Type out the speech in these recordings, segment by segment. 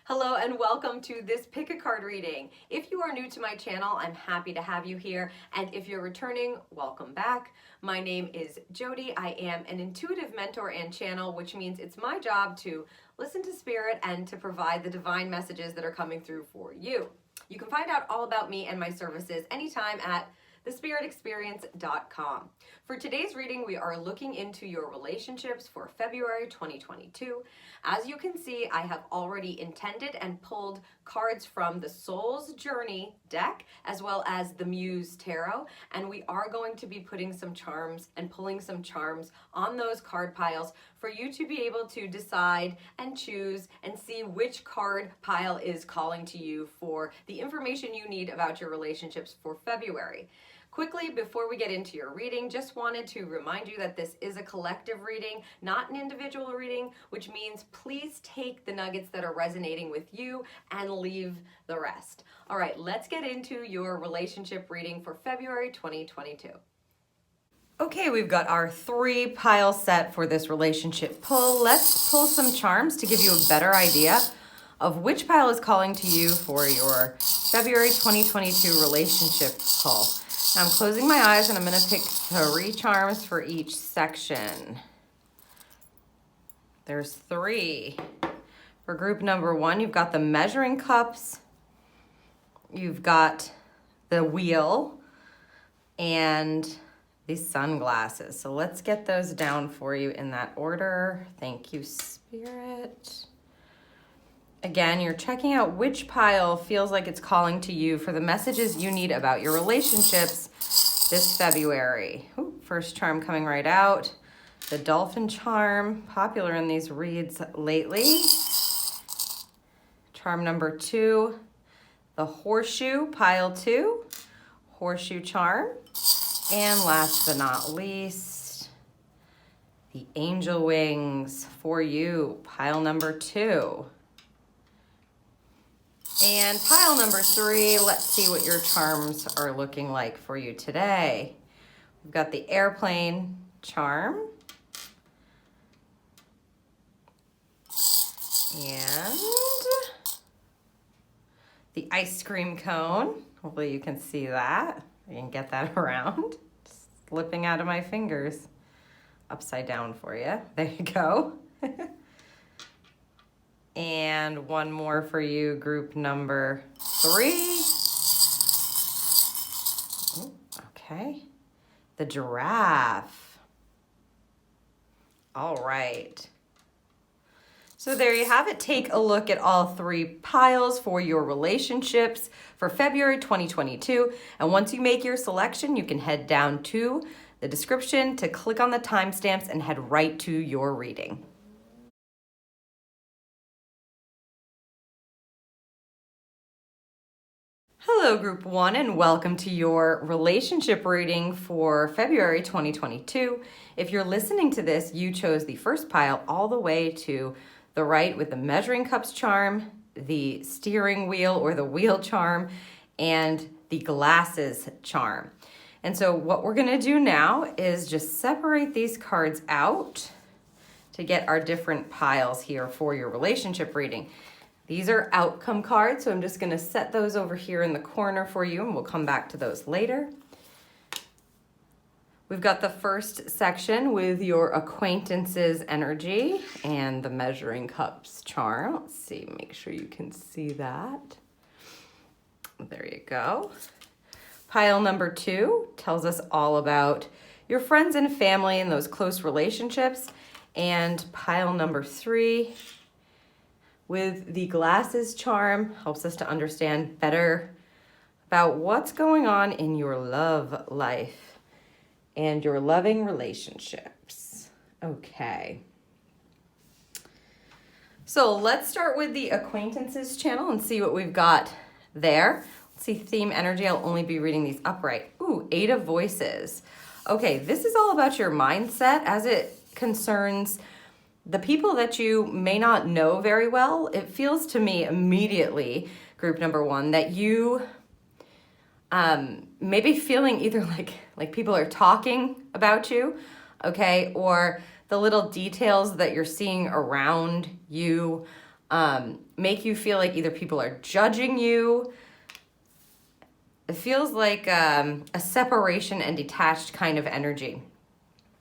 Hello and welcome to this pick a card reading. If you are new to my channel, I'm happy to have you here. And if you're returning, welcome back. My name is Jody. I am an intuitive mentor and channel, which means it's my job to listen to spirit and to provide the divine messages that are coming through for you. You can find out all about me and my services anytime at thespiritexperience.com. For today's reading, we are looking into your relationships for February 2022. As you can see, I have already intended and pulled cards from the Soul's Journey deck, as well as the Muse Tarot, and we are going to be putting some charms and pulling some charms on those card piles for you to be able to decide and choose and see which card pile is calling to you for the information you need about your relationships for February. Quickly, before we get into your reading, just wanted to remind you that this is a collective reading, not an individual reading, which means please take the nuggets that are resonating with you and leave the rest. All right, let's get into your relationship reading for February 2022. Okay, we've got our 3-pile set for this relationship pull. Let's pull some charms to give you a better idea of which pile is calling to you for your February 2022 relationship pull. Now I'm closing my eyes and I'm going to pick 3 charms for each section. There's 3. For group number 1, you've got the measuring cups, you've got the wheel, and these sunglasses. So let's get those down for you in that order. Thank you, Spirit. Again, you're checking out which pile feels like it's calling to you for the messages you need about your relationships this February. Ooh, first charm coming right out. The dolphin charm, popular in these reads lately. Charm number 2, the horseshoe, pile 2, horseshoe charm. And last but not least, the angel wings for you, pile number 2. And pile number 3, let's see what your charms are looking like for you today. We've got the airplane charm. And the ice cream cone. Hopefully you can see that. I can get that around. Just slipping out of my fingers. Upside down for you. There you go. And one more for you, group number 3. Ooh, okay. The giraffe. All right. So there you have it. Take a look at all 3 piles for your relationships for February 2022. And once you make your selection, you can head down to the description to click on the timestamps and head right to your reading. Hello, Group 1, and welcome to your relationship reading for February 2022. If you're listening to this, you chose the first pile all the way to the right with the measuring cups charm, the steering wheel or the wheel charm, and the glasses charm. And so what we're going to do now is just separate these cards out to get our different piles here for your relationship reading. These are outcome cards, so I'm just going to set those over here in the corner for you, and we'll come back to those later. We've got the first section with your acquaintances energy and the measuring cups charm. Let's see, make sure you can see that. There you go. Pile number 2 tells us all about your friends and family and those close relationships. And pile number 3 with the glasses charm helps us to understand better about what's going on in your love life and your loving relationships. Okay. So let's start with the acquaintances channel and see what we've got there. Let's see, theme energy. I'll only be reading these upright. Ooh, 8 of voices. Okay, this is all about your mindset as it concerns the people that you may not know very well. It feels to me immediately, group number 1, that you may be feeling either like people are talking about you, okay, or the little details that you're seeing around you make you feel like either people are judging you. It feels like a separation and detached kind of energy.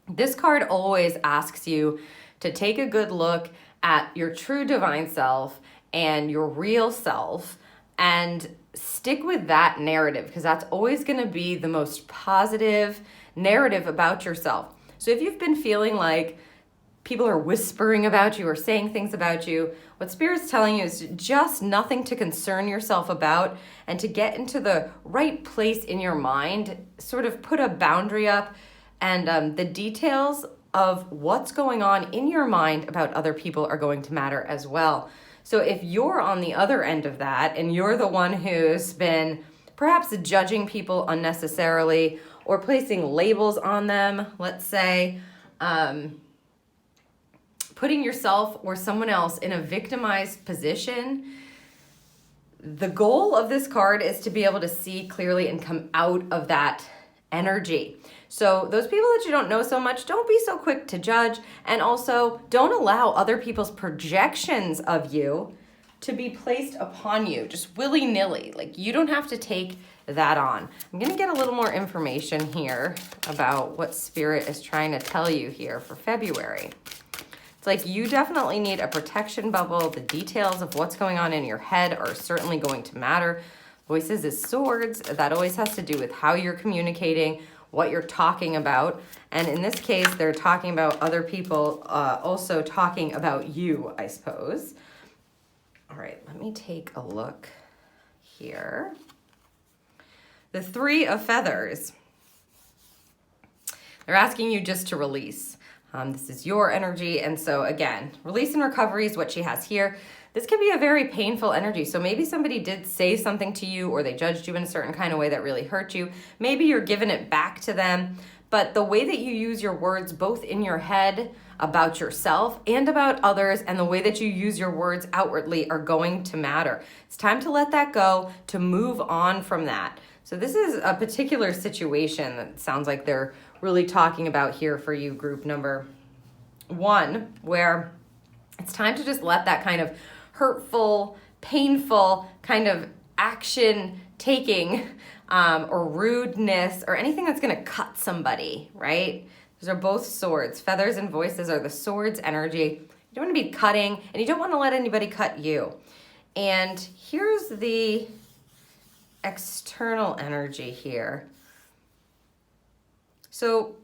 This card always asks you to take a good look at your true divine self and your real self and stick with that narrative, because that's always going to be the most positive narrative about yourself. So if you've been feeling like people are whispering about you or saying things about you, what Spirit's telling you is just nothing to concern yourself about, and to get into the right place in your mind, sort of put a boundary up, and the details of what's going on in your mind about other people are going to matter as well. So if you're on the other end of that and you're the one who's been perhaps judging people unnecessarily or placing labels on them, let's say, putting yourself or someone else in a victimized position, the goal of this card is to be able to see clearly and come out of that energy. So those people that you don't know so much, don't be so quick to judge, and also don't allow other people's projections of you to be placed upon you just willy-nilly. Like, you don't have to take that on. I'm going to get a little more information here about what Spirit is trying to tell you here for February. It's like you definitely need a protection bubble. The details of what's going on in your head are certainly going to matter. Voices is swords. That always has to do with how you're communicating, what you're talking about. And in this case, they're talking about other people also talking about you, I suppose. All right, let me take a look here. The Three of Feathers. They're asking you just to release. This is your energy. And so again, release and recovery is what she has here. This can be a very painful energy. So maybe somebody did say something to you, or they judged you in a certain kind of way that really hurt you. Maybe you're giving it back to them. But the way that you use your words, both in your head about yourself and about others, and the way that you use your words outwardly are going to matter. It's time to let that go, to move on from that. So this is a particular situation that sounds like they're really talking about here for you, group number 1, where it's time to just let that kind of hurtful, painful kind of action taking or rudeness or anything that's going to cut somebody, right? Those are both swords. Feathers and voices are the swords energy. You don't want to be cutting, and you don't want to let anybody cut you. And here's the external energy here. So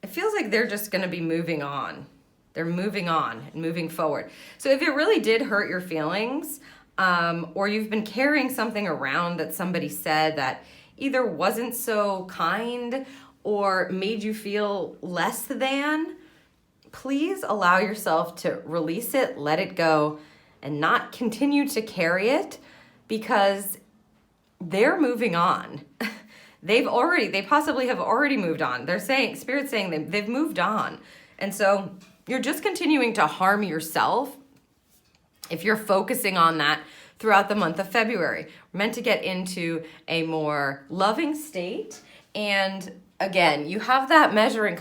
it feels like they're just going to be moving on. They're moving on and moving forward. So if it really did hurt your feelings, or you've been carrying something around that somebody said that either wasn't so kind or made you feel less than, please allow yourself to release it, let it go, and not continue to carry it, because they're moving on. They possibly have already moved on. They're saying, Spirit's saying they've moved on. And so you're just continuing to harm yourself if you're focusing on that throughout the month of February. We're meant to get into a more loving state. And again, you have that measuring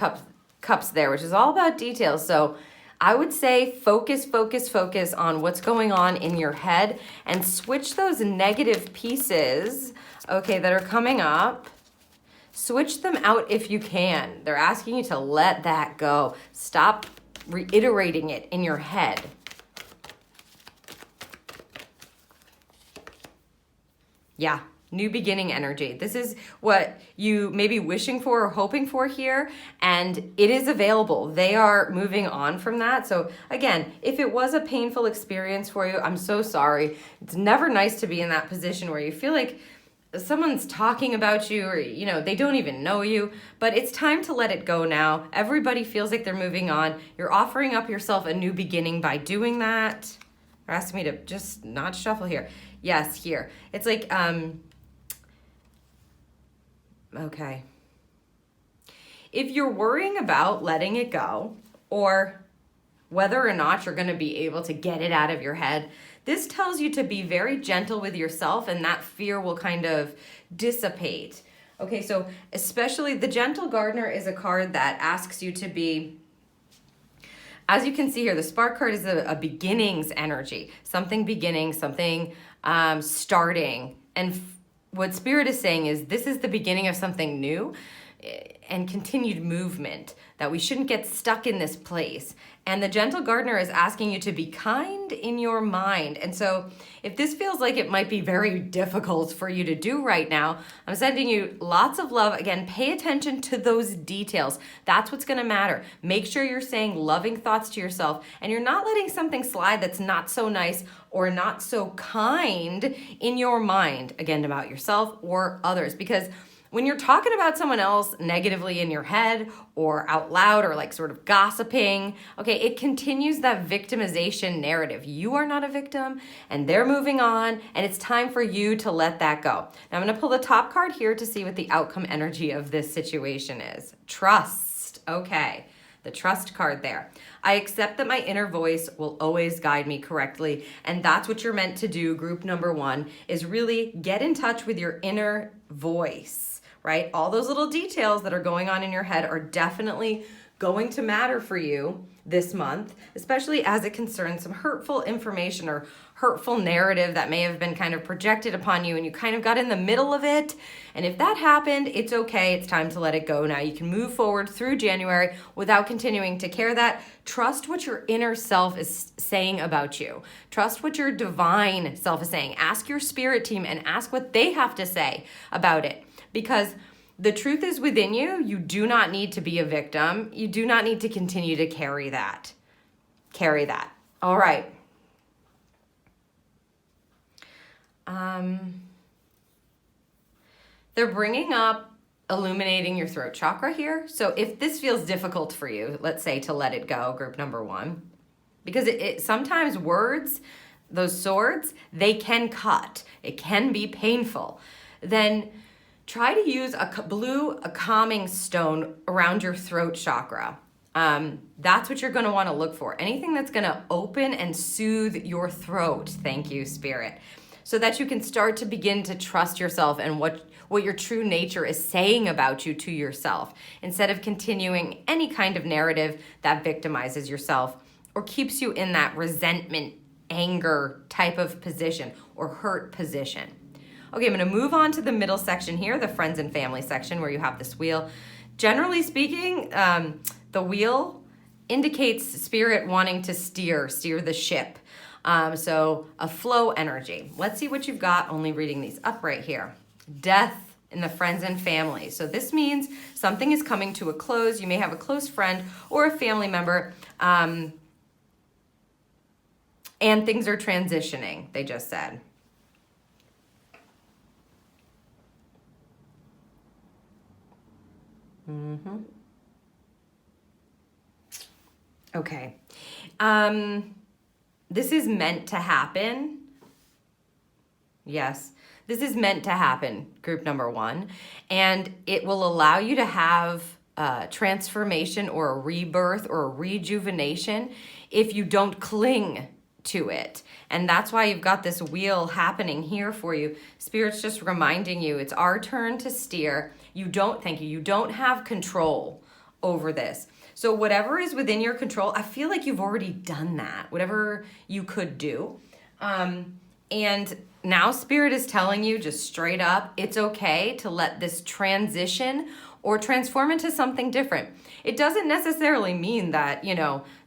cups there, which is all about details. So I would say focus on what's going on in your head, and switch those negative pieces, okay, that are coming up. Switch them out if you can. They're asking you to let that go. Stop reiterating it in your head. Yeah, new beginning energy. This is what you may be wishing for or hoping for here, and it is available. They are moving on from that. So again, if it was a painful experience for you, I'm so sorry. It's never nice to be in that position where you feel like someone's talking about you, or they don't even know you, but it's time to let it go now. Everybody feels like they're moving on. You're offering up yourself a new beginning by doing that. They're asking me to just not shuffle here. Yes, here. It's like, okay. If you're worrying about letting it go, or whether or not you're going to be able to get it out of your head, this tells you to be very gentle with yourself, and that fear will kind of dissipate. Okay, so especially the Gentle Gardener is a card that asks you to be as you can see here, the spark card is a beginnings energy, something beginning, something starting. And what Spirit is saying is this is the beginning of something new and continued movement, that we shouldn't get stuck in this place. And the Gentle Gardener is asking you to be kind in your mind. And so if this feels like it might be very difficult for you to do right now, I'm sending you lots of love. Again, pay attention to those details. That's what's going to matter. Make sure you're saying loving thoughts to yourself and you're not letting something slide that's not so nice or not so kind in your mind, again, about yourself or others. Because when you're talking about someone else negatively in your head or out loud or like sort of gossiping, okay, it continues that victimization narrative. You are not a victim and they're moving on, and it's time for you to let that go. Now I'm going to pull the top card here to see what the outcome energy of this situation is. Trust. Okay, the trust card there. I accept that my inner voice will always guide me correctly, and that's what you're meant to do. Group number 1 is really get in touch with your inner voice. Right? All those little details that are going on in your head are definitely going to matter for you this month, especially as it concerns some hurtful information or hurtful narrative that may have been kind of projected upon you and you kind of got in the middle of it. And if that happened, it's okay. It's time to let it go now. You can move forward through January without continuing to care that. Trust what your inner self is saying about you. Trust what your divine self is saying. Ask your spirit team and ask what they have to say about it. Because the truth is within you. You do not need to be a victim. You do not need to continue to carry that. Carry that. All right. They're bringing up illuminating your throat chakra here. So if this feels difficult for you, let's say to let it go, group number 1, because it sometimes words, those swords, they can cut. It can be painful. Then try to use a calming stone around your throat chakra. That's what you're going to want to look for. Anything that's going to open and soothe your throat. Thank you, Spirit. So that you can start to begin to trust yourself and what your true nature is saying about you to yourself, instead of continuing any kind of narrative that victimizes yourself or keeps you in that resentment, anger type of position or hurt position. Okay, I'm going to move on to the middle section here, the friends and family section where you have this wheel. Generally speaking, the wheel indicates Spirit wanting to steer the ship. So a flow energy. Let's see what you've got, only reading these up right here. Death in the friends and family. So this means something is coming to a close. You may have a close friend or a family member, and things are transitioning, they just said. Okay. This is meant to happen. Yes, this is meant to happen, group number 1. And it will allow you to have transformation or a rebirth or a rejuvenation if you don't cling to it. And that's why you've got this wheel happening here for you. Spirit's just reminding you it's our turn to steer. You don't have control over this. So whatever is within your control, I feel like you've already done that, whatever you could do. And now Spirit is telling you just straight up, it's okay to let this transition or transform into something different. It doesn't necessarily mean that,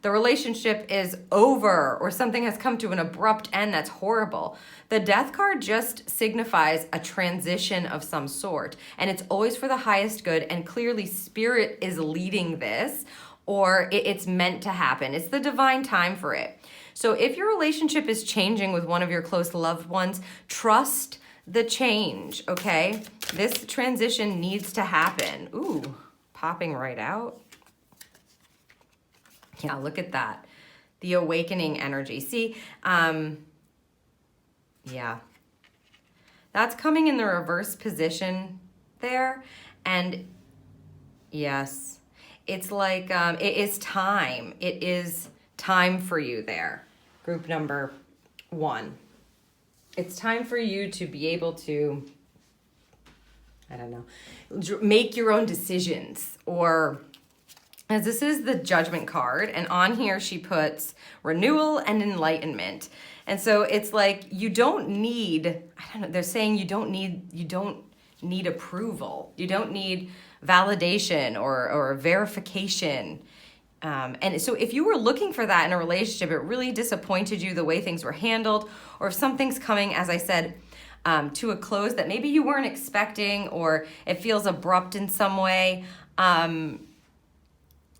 the relationship is over or something has come to an abrupt end that's horrible. The Death card just signifies a transition of some sort, and it's always for the highest good, and clearly Spirit is leading this, or it's meant to happen. It's the divine time for it. So if your relationship is changing with one of your close loved ones, trust the change, okay? This transition needs to happen. Ooh, popping right out. Yeah, look at that. The awakening energy. See, yeah. That's coming in the reverse position there. And yes, it's like it is time. It is time for you there. Group number 1. It's time for you to be able to, I don't know, make your own decisions or as this is the Judgment card, and on here she puts renewal and enlightenment. And so it's like you don't need, I don't know, they're saying you don't need approval. You don't need validation or verification. And so if you were looking for that in a relationship, it really disappointed you the way things were handled, or if something's coming, as I said, to a close that maybe you weren't expecting, or it feels abrupt in some way,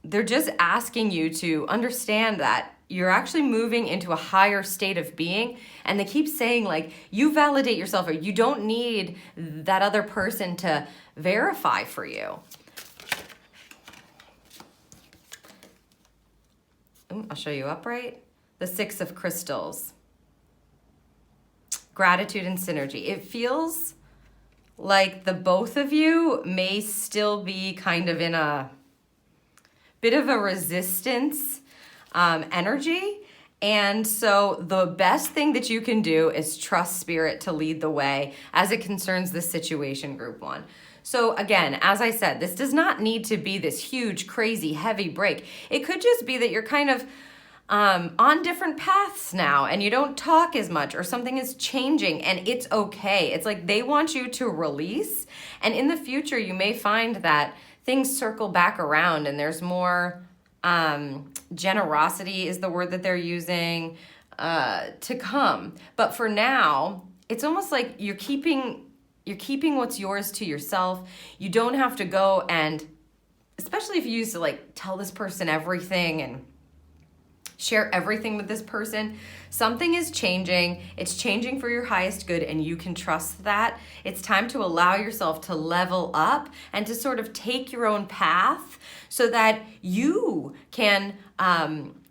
they're just asking you to understand that you're actually moving into a higher state of being. And they keep saying, like, you validate yourself, or you don't need that other person to verify for you. I'll show you upright. The Six of Crystals. Gratitude and synergy. It feels like the both of you may still be kind of in a bit of a resistance energy. And so the best thing that you can do is trust Spirit to lead the way as it concerns this situation, Group 1. So again, as I said, this does not need to be this huge, crazy, heavy break. It could just be that you're kind of on different paths now and you don't talk as much, or something is changing, and it's okay. It's like they want you to release, and in the future you may find that things circle back around and there's more generosity is the word that they're using to come. But for now, it's almost like you're keeping what's yours to yourself. You don't have to go and, especially if you used to like tell this person everything and share everything with this person, something is changing. It's changing for your highest good, and you can trust that. It's time to allow yourself to level up and to sort of take your own path so that you can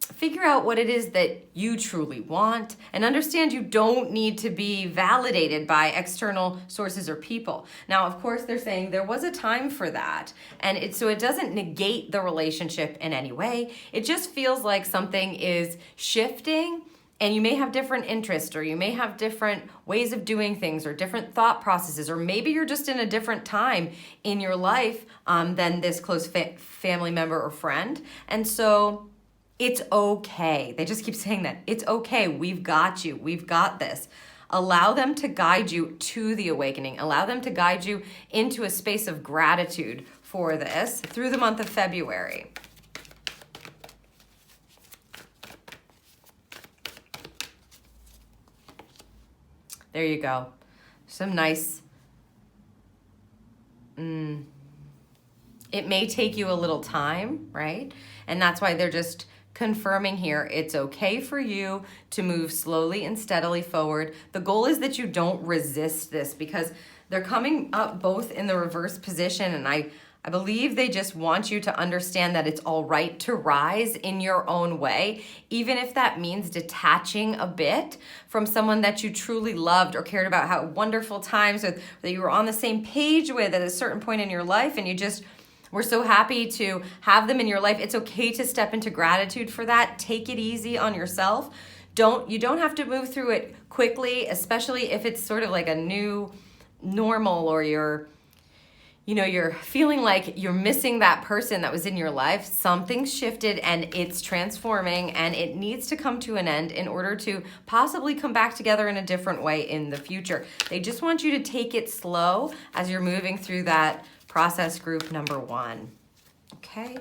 figure out what it is that you truly want, and understand you don't need to be validated by external sources or people. Now, of course, they're saying there was a time for that, and so it doesn't negate the relationship in any way. It just feels like something is shifting, and you may have different interests, or you may have different ways of doing things, or different thought processes, or maybe you're just in a different time in your life than this close family member or friend. And so it's okay. They just keep saying that. It's okay. We've got you. We've got this. Allow them to guide you to the awakening. Allow them to guide you into a space of gratitude for this through the month of February. There you go. Some nice, it may take you a little time, right? And that's why they're just confirming here, it's okay for you to move slowly and steadily forward. The goal is that you don't resist this, because they're coming up both in the reverse position, and I believe they just want you to understand that it's all right to rise in your own way, even if that means detaching a bit from someone that you truly loved or cared about, how wonderful times with, that you were on the same page with at a certain point in your life, and you just we're so happy to have them in your life. It's okay to step into gratitude for that. Take it easy on yourself. You don't have to move through it quickly, especially if it's sort of like a new normal, or you're feeling like you're missing that person that was in your life. Something's shifted and it's transforming, and it needs to come to an end in order to possibly come back together in a different way in the future. They just want you to take it slow as you're moving through that process, Group number 1. Okay.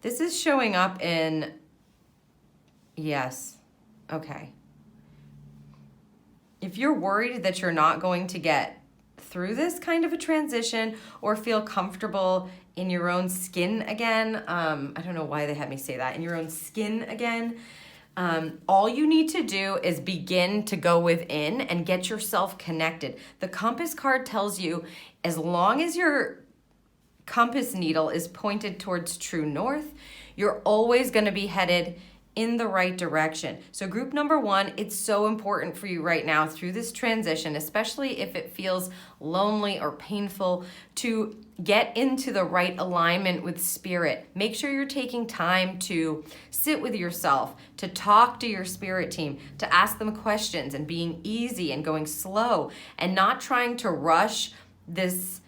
This is showing up in, yes, okay. If you're worried that you're not going to get through this kind of a transition or feel comfortable in your own skin again, I don't know why they had me say that, in your own skin again, all you need to do is begin to go within and get yourself connected. The compass card tells you, as long as your compass needle is pointed towards true north, you're always going to be headed in the right direction. So Group number 1, it's so important for you right now through this transition, especially if it feels lonely or painful, to get into the right alignment with Spirit. Make sure you're taking time to sit with yourself, to talk to your spirit team, to ask them questions, and being easy and going slow, and not trying to rush this,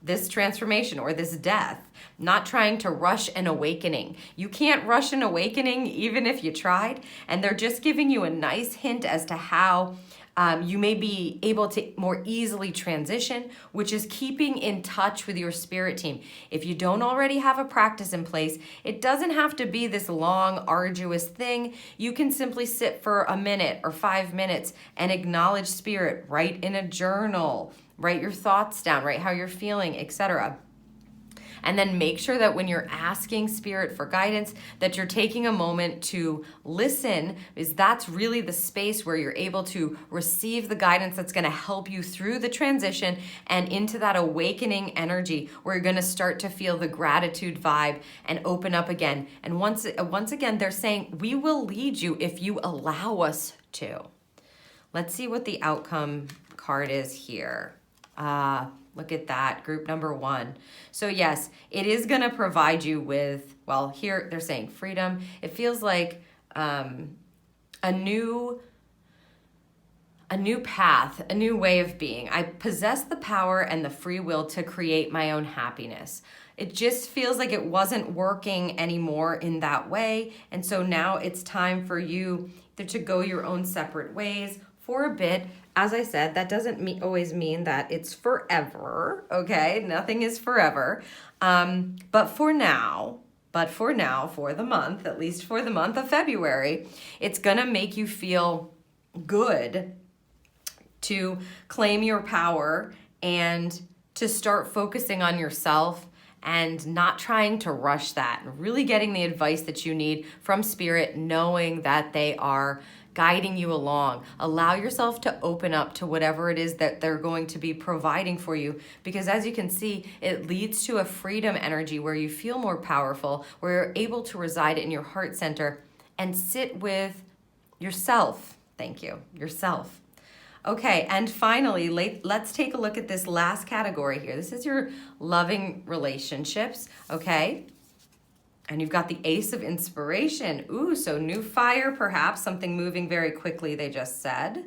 this transformation or this death, not trying to rush an awakening. You can't rush an awakening even if you tried, and they're just giving you a nice hint as to how you may be able to more easily transition, which is keeping in touch with your spirit team. If you don't already have a practice in place, it doesn't have to be this long, arduous thing. You can simply sit for a minute or 5 minutes and acknowledge spirit, write in a journal, write your thoughts down, write how you're feeling, etc. And then make sure that when you're asking spirit for guidance, that you're taking a moment to listen, because that's really the space where you're able to receive the guidance that's going to help you through the transition and into that awakening energy where you're going to start to feel the gratitude vibe and open up again. And once again, they're saying, we will lead you if you allow us to. Let's see what the outcome card is here. Look at that, group number 1. So yes, it is going to provide you with, well, here they're saying freedom. It feels like a new path, a new way of being. I possess the power and the free will to create my own happiness. It just feels like it wasn't working anymore in that way. And so now it's time for you to go your own separate ways for a bit. As I said, that doesn't always mean that it's forever, okay? Nothing is forever. But for now, for the month, at least for the month of February, it's gonna make you feel good to claim your power and to start focusing on yourself and not trying to rush that, and really getting the advice that you need from spirit, knowing that they are guiding you along. Allow yourself to open up to whatever it is that they're going to be providing for you, because as you can see, it leads to a freedom energy where you feel more powerful, where you're able to reside in your heart center and sit with yourself. Thank you, yourself. Okay, and finally, let's take a look at this last category here. This is your loving relationships, okay? And you've got the Ace of Inspiration. Ooh, so new fire, perhaps, something moving very quickly, they just said.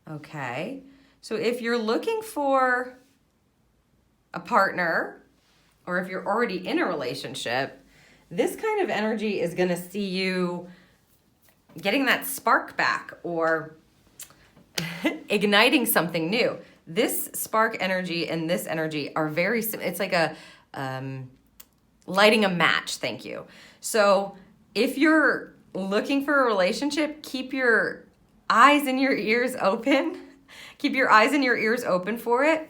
Okay, so if you're looking for a partner, or if you're already in a relationship, this kind of energy is gonna see you getting that spark back or igniting something new. This spark energy and this energy are very similar. It's like a lighting a match, thank you. So if you're looking for a relationship, keep your eyes and your ears open. Keep your eyes and your ears open for it.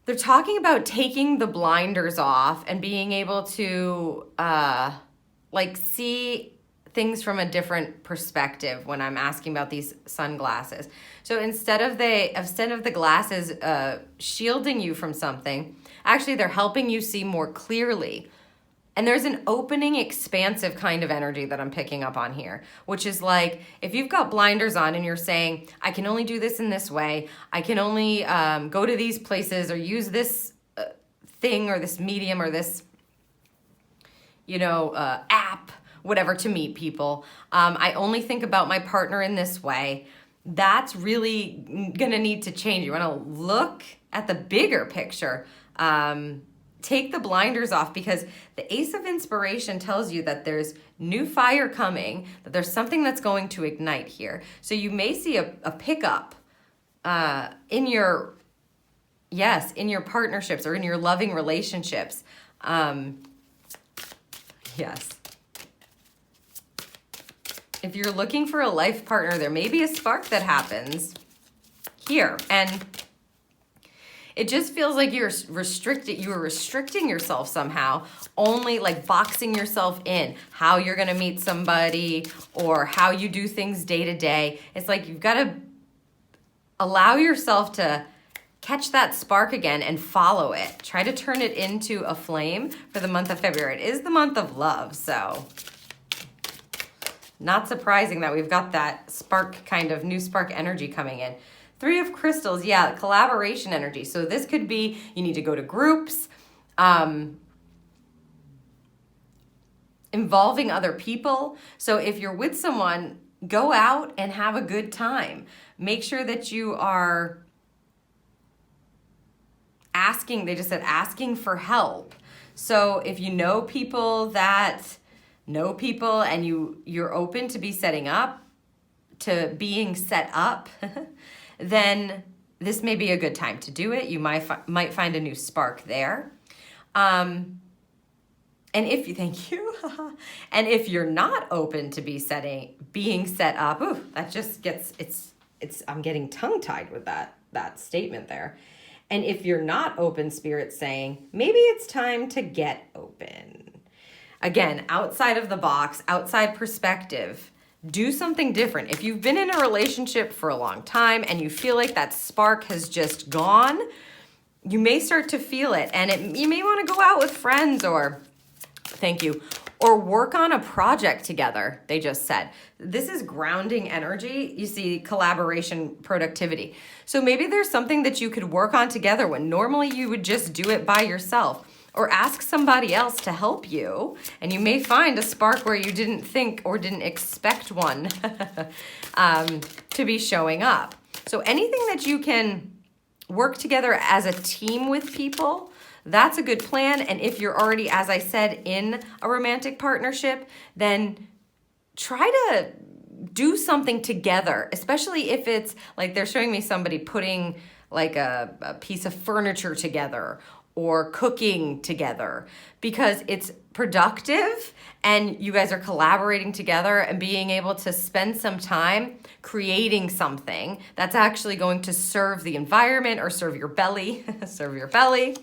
They're talking about taking the blinders off and being able to like see things from a different perspective when I'm asking about these sunglasses. So instead of the glasses shielding you from something, actually they're helping you see more clearly. And there's an opening, expansive kind of energy that I'm picking up on here, which is like, if you've got blinders on and you're saying, I can only do this in this way, I can only go to these places or use this thing or this medium or this, app, whatever, to meet people. I only think about my partner in this way. That's really gonna need to change. You wanna look at the bigger picture. Take the blinders off, because the Ace of Inspiration tells you that there's new fire coming, that there's something that's going to ignite here. So you may see a pickup in your partnerships or in your loving relationships. Yes. If you're looking for a life partner, there may be a spark that happens here. And it just feels like you're restricting yourself somehow, only like boxing yourself in how you're gonna meet somebody or how you do things day to day. It's like you've gotta allow yourself to catch that spark again and follow it. Try to turn it into a flame for the month of February. It is the month of love, so not surprising that we've got that spark, kind of new spark energy coming in. 3 of Crystals, yeah, collaboration energy. So this could be, you need to go to groups. involving other people. So if you're with someone, go out and have a good time. Make sure that you are asking, they just said asking for help. So if you know people that know people and you're open to being set up, then this may be a good time to do it. You might find a new spark there. And thank you. And if you're not open to being set up, ooh, that just gets, I'm getting tongue tied with that statement there. And if you're not open, Spirit's saying, maybe it's time to get open. Again, outside of the box, outside perspective, do something different. If you've been in a relationship for a long time and you feel like that spark has just gone, you may start to feel it. And you may want to go out with friends or work on a project together, they just said. This is grounding energy. You see collaboration, productivity. So maybe there's something that you could work on together when normally you would just do it by yourself, or ask somebody else to help you. And you may find a spark where you didn't think or didn't expect one to be showing up. So anything that you can work together as a team with people, that's a good plan. And if you're already, as I said, in a romantic partnership, then try to do something together, especially if it's like they're showing me somebody putting like a piece of furniture together or cooking together, because it's productive and you guys are collaborating together and being able to spend some time creating something that's actually going to serve the environment or serve your belly, serve your belly.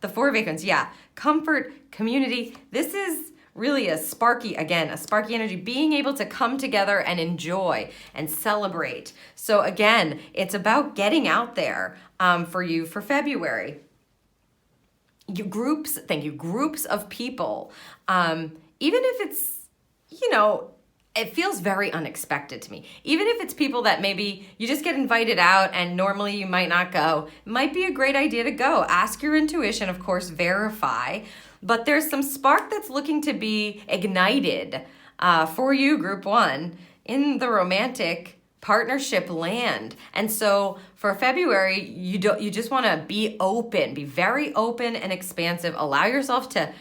The Four of Acorns, yeah, comfort, community. This is really a sparky energy, being able to come together and enjoy and celebrate. So again, it's about getting out there for you for February. Groups of people, even if it's, it feels very unexpected to me. Even if it's people that maybe you just get invited out and normally you might not go, it might be a great idea to go. Ask your intuition, of course, verify. But there's some spark that's looking to be ignited for you, group one, in the romantic partnership land. And so for February, you just want to be open, be very open and expansive. Allow yourself to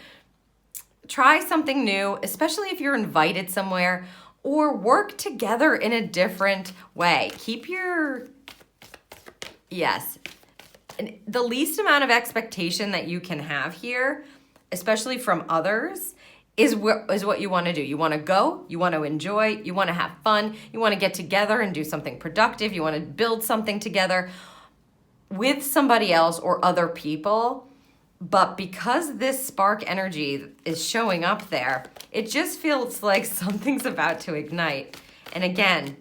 try something new, especially if you're invited somewhere, or work together in a different way. Keep the least amount of expectation that you can have here, especially from others, is what you want to do. You want to go, you want to enjoy, you want to have fun, you want to get together and do something productive, you want to build something together with somebody else or other people. But because this spark energy is showing up there, it just feels like something's about to ignite. And again,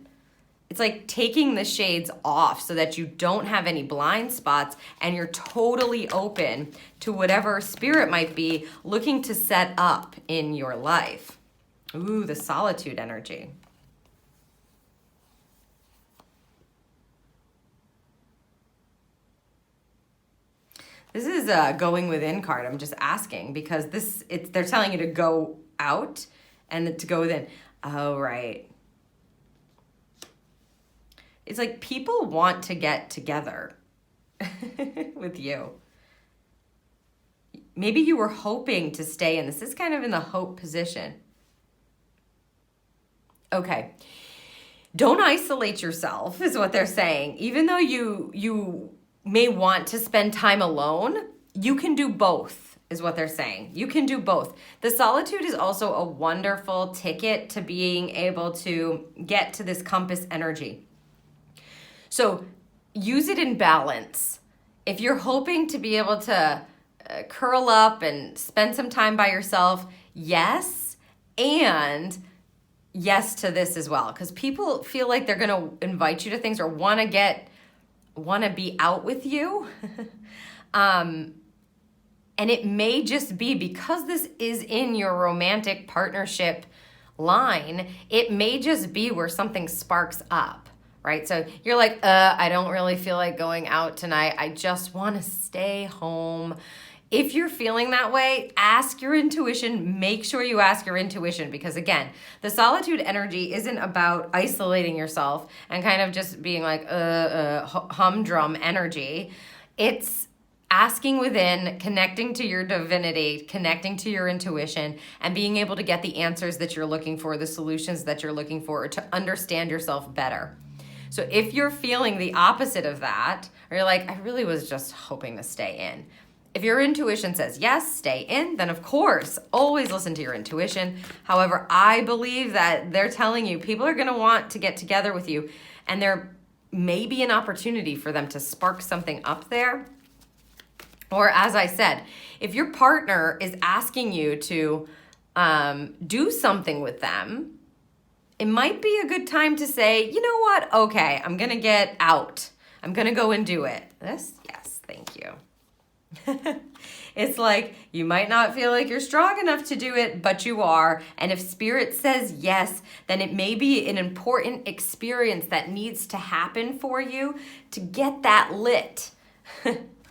it's like taking the shades off so that you don't have any blind spots and you're totally open to whatever spirit might be looking to set up in your life. Ooh, the solitude energy. This is a going within card. I'm just asking because they're telling you to go out and to go within. Oh, right. It's like people want to get together with you. Maybe you were hoping to stay in. This is kind of in the hope position. Okay. Don't isolate yourself is what they're saying. Even though you may want to spend time alone, you can do both is what they're saying. You can do both. The solitude is also a wonderful ticket to being able to get to this compass energy. So use it in balance. If you're hoping to be able to curl up and spend some time by yourself, yes, and yes to this as well. Because people feel like they're going to invite you to things or want to be out with you. And it may just be because this is in your romantic partnership line, it may just be where something sparks up, right? So you're like, I don't really feel like going out tonight. I just want to stay home If you're feeling that way, ask your intuition. Make sure you ask your intuition, because again, the solitude energy isn't about isolating yourself and kind of just being like humdrum energy. It's asking within, connecting to your divinity, connecting to your intuition, and being able to get the answers that you're looking for, the solutions that you're looking for, to understand yourself better. So if you're feeling the opposite of that, or you're like, I really was just hoping to stay in. If your intuition says yes, stay in, then of course, always listen to your intuition. However, I believe that they're telling you people are gonna want to get together with you, and there may be an opportunity for them to spark something up there. Or as I said, if your partner is asking you to do something with them, it might be a good time to say, you know what, okay, I'm gonna get out. I'm gonna go and do it. This, yes, thank you. It's like, you might not feel like you're strong enough to do it, but you are. And if spirit says yes, then it may be an important experience that needs to happen for you to get that lit.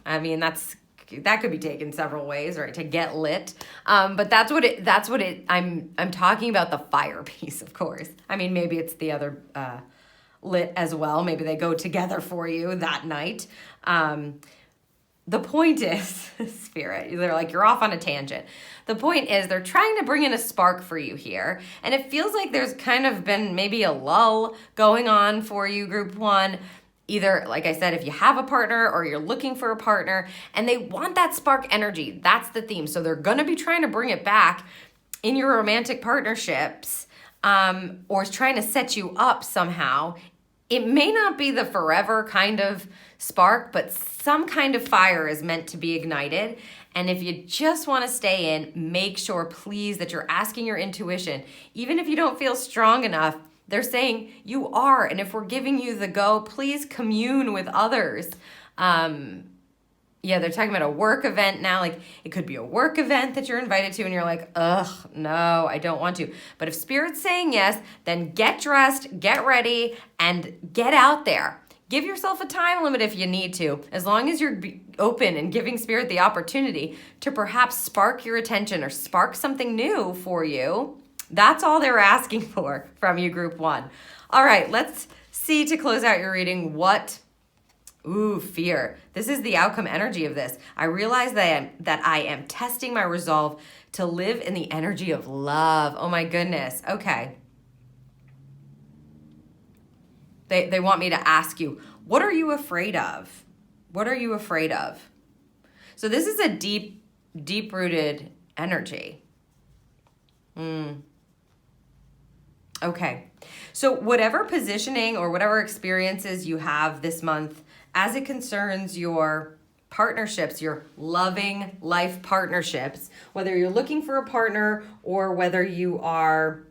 I mean, that could be taken several ways, right? To get lit. But that's what it, I'm talking about the fire piece, of course. I mean, maybe it's the other lit as well. Maybe they go together for you that night. The point is, spirit, they're like, you're off on a tangent. The point is, they're trying to bring in a spark for you here. And it feels like there's kind of been maybe a lull going on for you, group one. Either, like I said, if you have a partner or you're looking for a partner and they want that spark energy, that's the theme. So they're gonna be trying to bring it back in your romantic partnerships, or trying to set you up somehow. It may not be the forever kind of spark, but some kind of fire is meant to be ignited. And if you just want to stay in, make sure, please, that you're asking your intuition. Even if you don't feel strong enough, they're saying you are. And if we're giving you the go, please commune with others. Yeah, they're talking about a work event now. Like, it could be a work event that you're invited to and you're like, ugh, no, I don't want to. But if spirit's saying yes, then get dressed, get ready, and get out there. Give yourself a time limit if you need to, as long as you're open and giving spirit the opportunity to perhaps spark your attention or spark something new for you. That's all they're asking for from you, group one. All right, let's see, to close out your reading, what... Ooh, fear. This is the outcome energy of this. I realize that I am testing my resolve to live in the energy of love. Oh my goodness. Okay. They want me to ask you, what are you afraid of? What are you afraid of? So this is a deep-rooted energy. Okay. So whatever positioning or whatever experiences you have this month, as it concerns your partnerships, your loving life partnerships, whether you're looking for a partner or whether you are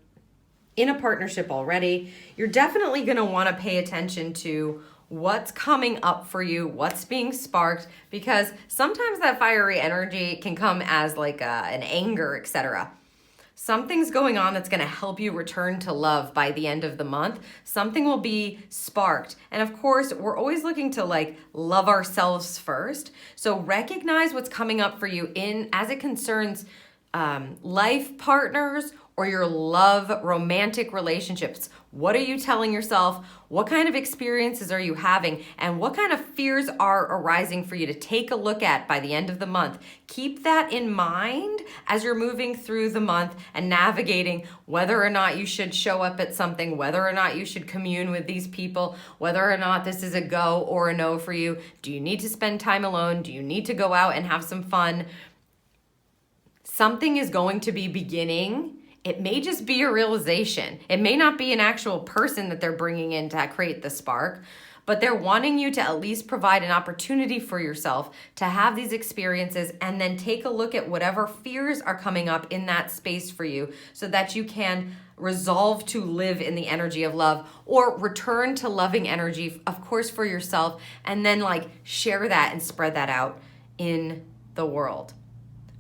in a partnership already, you're definitely going to want to pay attention to what's coming up for you, what's being sparked, because sometimes that fiery energy can come as like an anger, etc. Something's going on that's going to help you return to love by the end of the month. Something will be sparked. And of course, we're always looking to like love ourselves first. So recognize what's coming up for you as it concerns life partners or your love romantic relationships. What are you telling yourself? What kind of experiences are you having? And what kind of fears are arising for you to take a look at by the end of the month? Keep that in mind as you're moving through the month and navigating whether or not you should show up at something, whether or not you should commune with these people, whether or not this is a go or a no for you. Do you need to spend time alone? Do you need to go out and have some fun? Something is going to be beginning. It may just be a realization. It may not be an actual person that they're bringing in to create the spark, but they're wanting you to at least provide an opportunity for yourself to have these experiences and then take a look at whatever fears are coming up in that space for you so that you can resolve to live in the energy of love or return to loving energy, of course, for yourself, and then like share that and spread that out in the world.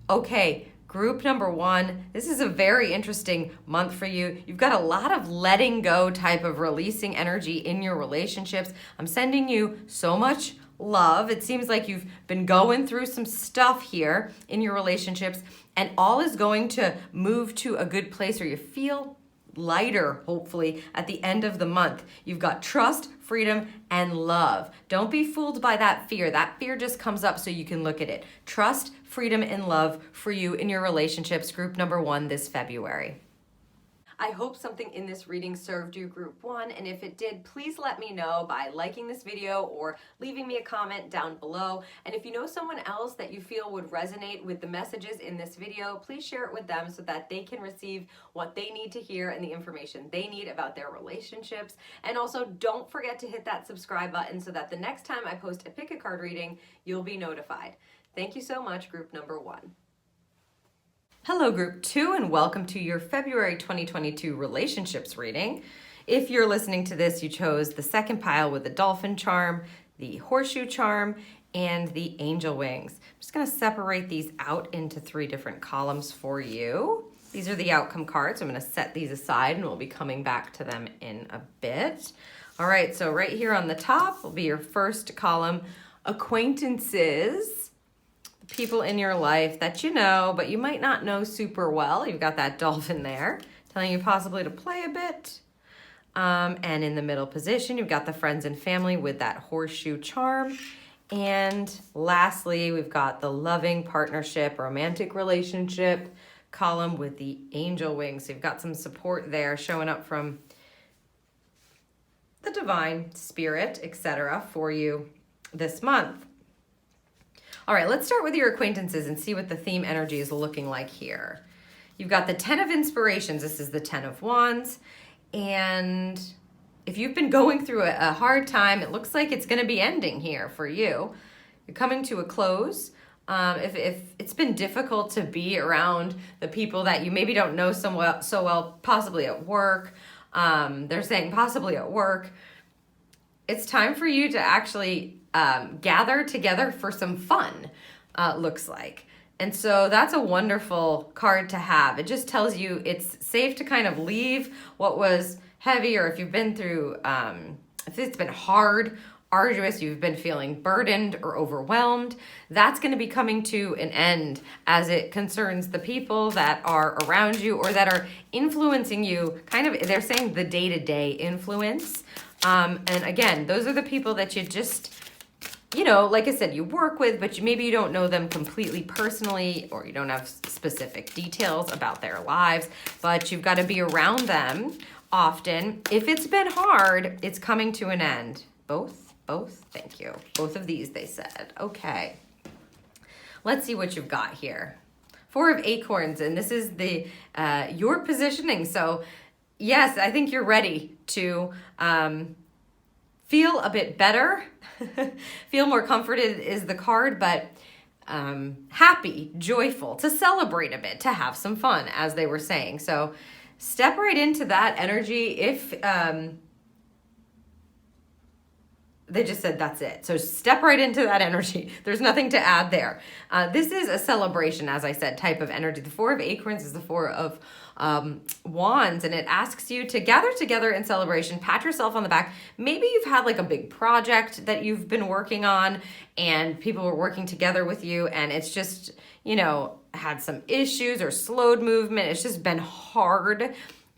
Okay. Group number 1, this is a very interesting month for you. You've got a lot of letting go type of releasing energy in your relationships. I'm sending you so much love. It seems like you've been going through some stuff here in your relationships, and all is going to move to a good place where you feel lighter, hopefully, at the end of the month. You've got trust, freedom, and love. Don't be fooled by that fear. That fear just comes up so you can look at it. Trust, freedom, and love for you in your relationships, group number 1 this February. I hope something in this reading served you, group 1, and if it did, please let me know by liking this video or leaving me a comment down below. And if you know someone else that you feel would resonate with the messages in this video, please share it with them so that they can receive what they need to hear and the information they need about their relationships. And also, don't forget to hit that subscribe button so that the next time I post a pick a card reading, you'll be notified. Thank you so much, group number 1. Hello, group 2, and welcome to your February 2022 relationships reading. If you're listening to this, you chose the second pile with the dolphin charm, the horseshoe charm, and the angel wings. I'm just going to separate these out into 3 different columns for you. These are the outcome cards. I'm going to set these aside, and we'll be coming back to them in a bit. All right, so right here on the top will be your first column, acquaintances. People in your life that you know, but you might not know super well. You've got that dolphin there telling you possibly to play a bit. And in the middle position, you've got the friends and family with that horseshoe charm. And lastly, we've got the loving partnership, romantic relationship column with the angel wings. So you've got some support there showing up from the divine spirit, etc. for you this month. All right, let's start with your acquaintances and see what the theme energy is looking like here. You've got the 10 of inspirations. This is the 10 of wands. And if you've been going through a hard time, it looks like it's going to be ending here for you. You're coming to a close. If it's been difficult to be around the people that you maybe don't know so well, possibly at work, they're saying possibly at work, it's time for you to actually gather together for some fun, looks like. And so that's a wonderful card to have. It just tells you it's safe to kind of leave what was heavy, or if you've been through, if it's been hard, arduous, you've been feeling burdened or overwhelmed, that's going to be coming to an end as it concerns the people that are around you or that are influencing you, kind of, they're saying the day-to-day influence. And again, those are the people that you just, you know, like I said, you work with, but maybe you don't know them completely personally, or you don't have specific details about their lives, but you've got to be around them often. If it's been hard, it's coming to an end. Both, thank you. Both of these, they said. Okay. Let's see what you've got here. 4 of acorns, and this is the your positioning. So yes, I think you're ready to feel a bit better, feel more comforted is the card, but happy, joyful, to celebrate a bit, to have some fun, as they were saying. So step right into that energy. If they just said that's it. So step right into that energy. There's nothing to add there. This is a celebration, as I said, type of energy. The 4 of acorns is the 4 of wands, and it asks you to gather together in celebration, pat yourself on the back. Maybe you've had like a big project that you've been working on and people were working together with you, and it's just, you know, had some issues or slowed movement. It's just been hard.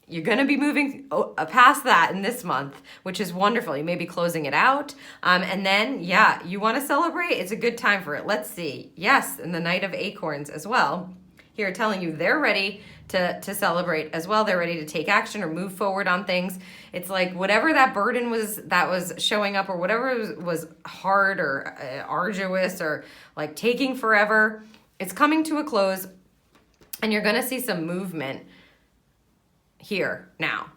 You're going to be moving past that in this month, which is wonderful. You may be closing it out. And then, yeah, you want to celebrate. It's a good time for it. Let's see. Yes, and the Knight of Acorns as well. Here telling you they're ready to celebrate as well. They're ready to take action or move forward on things. It's like whatever that burden was that was showing up, or whatever was hard or arduous or like taking forever, it's coming to a close, and you're going to see some movement here now,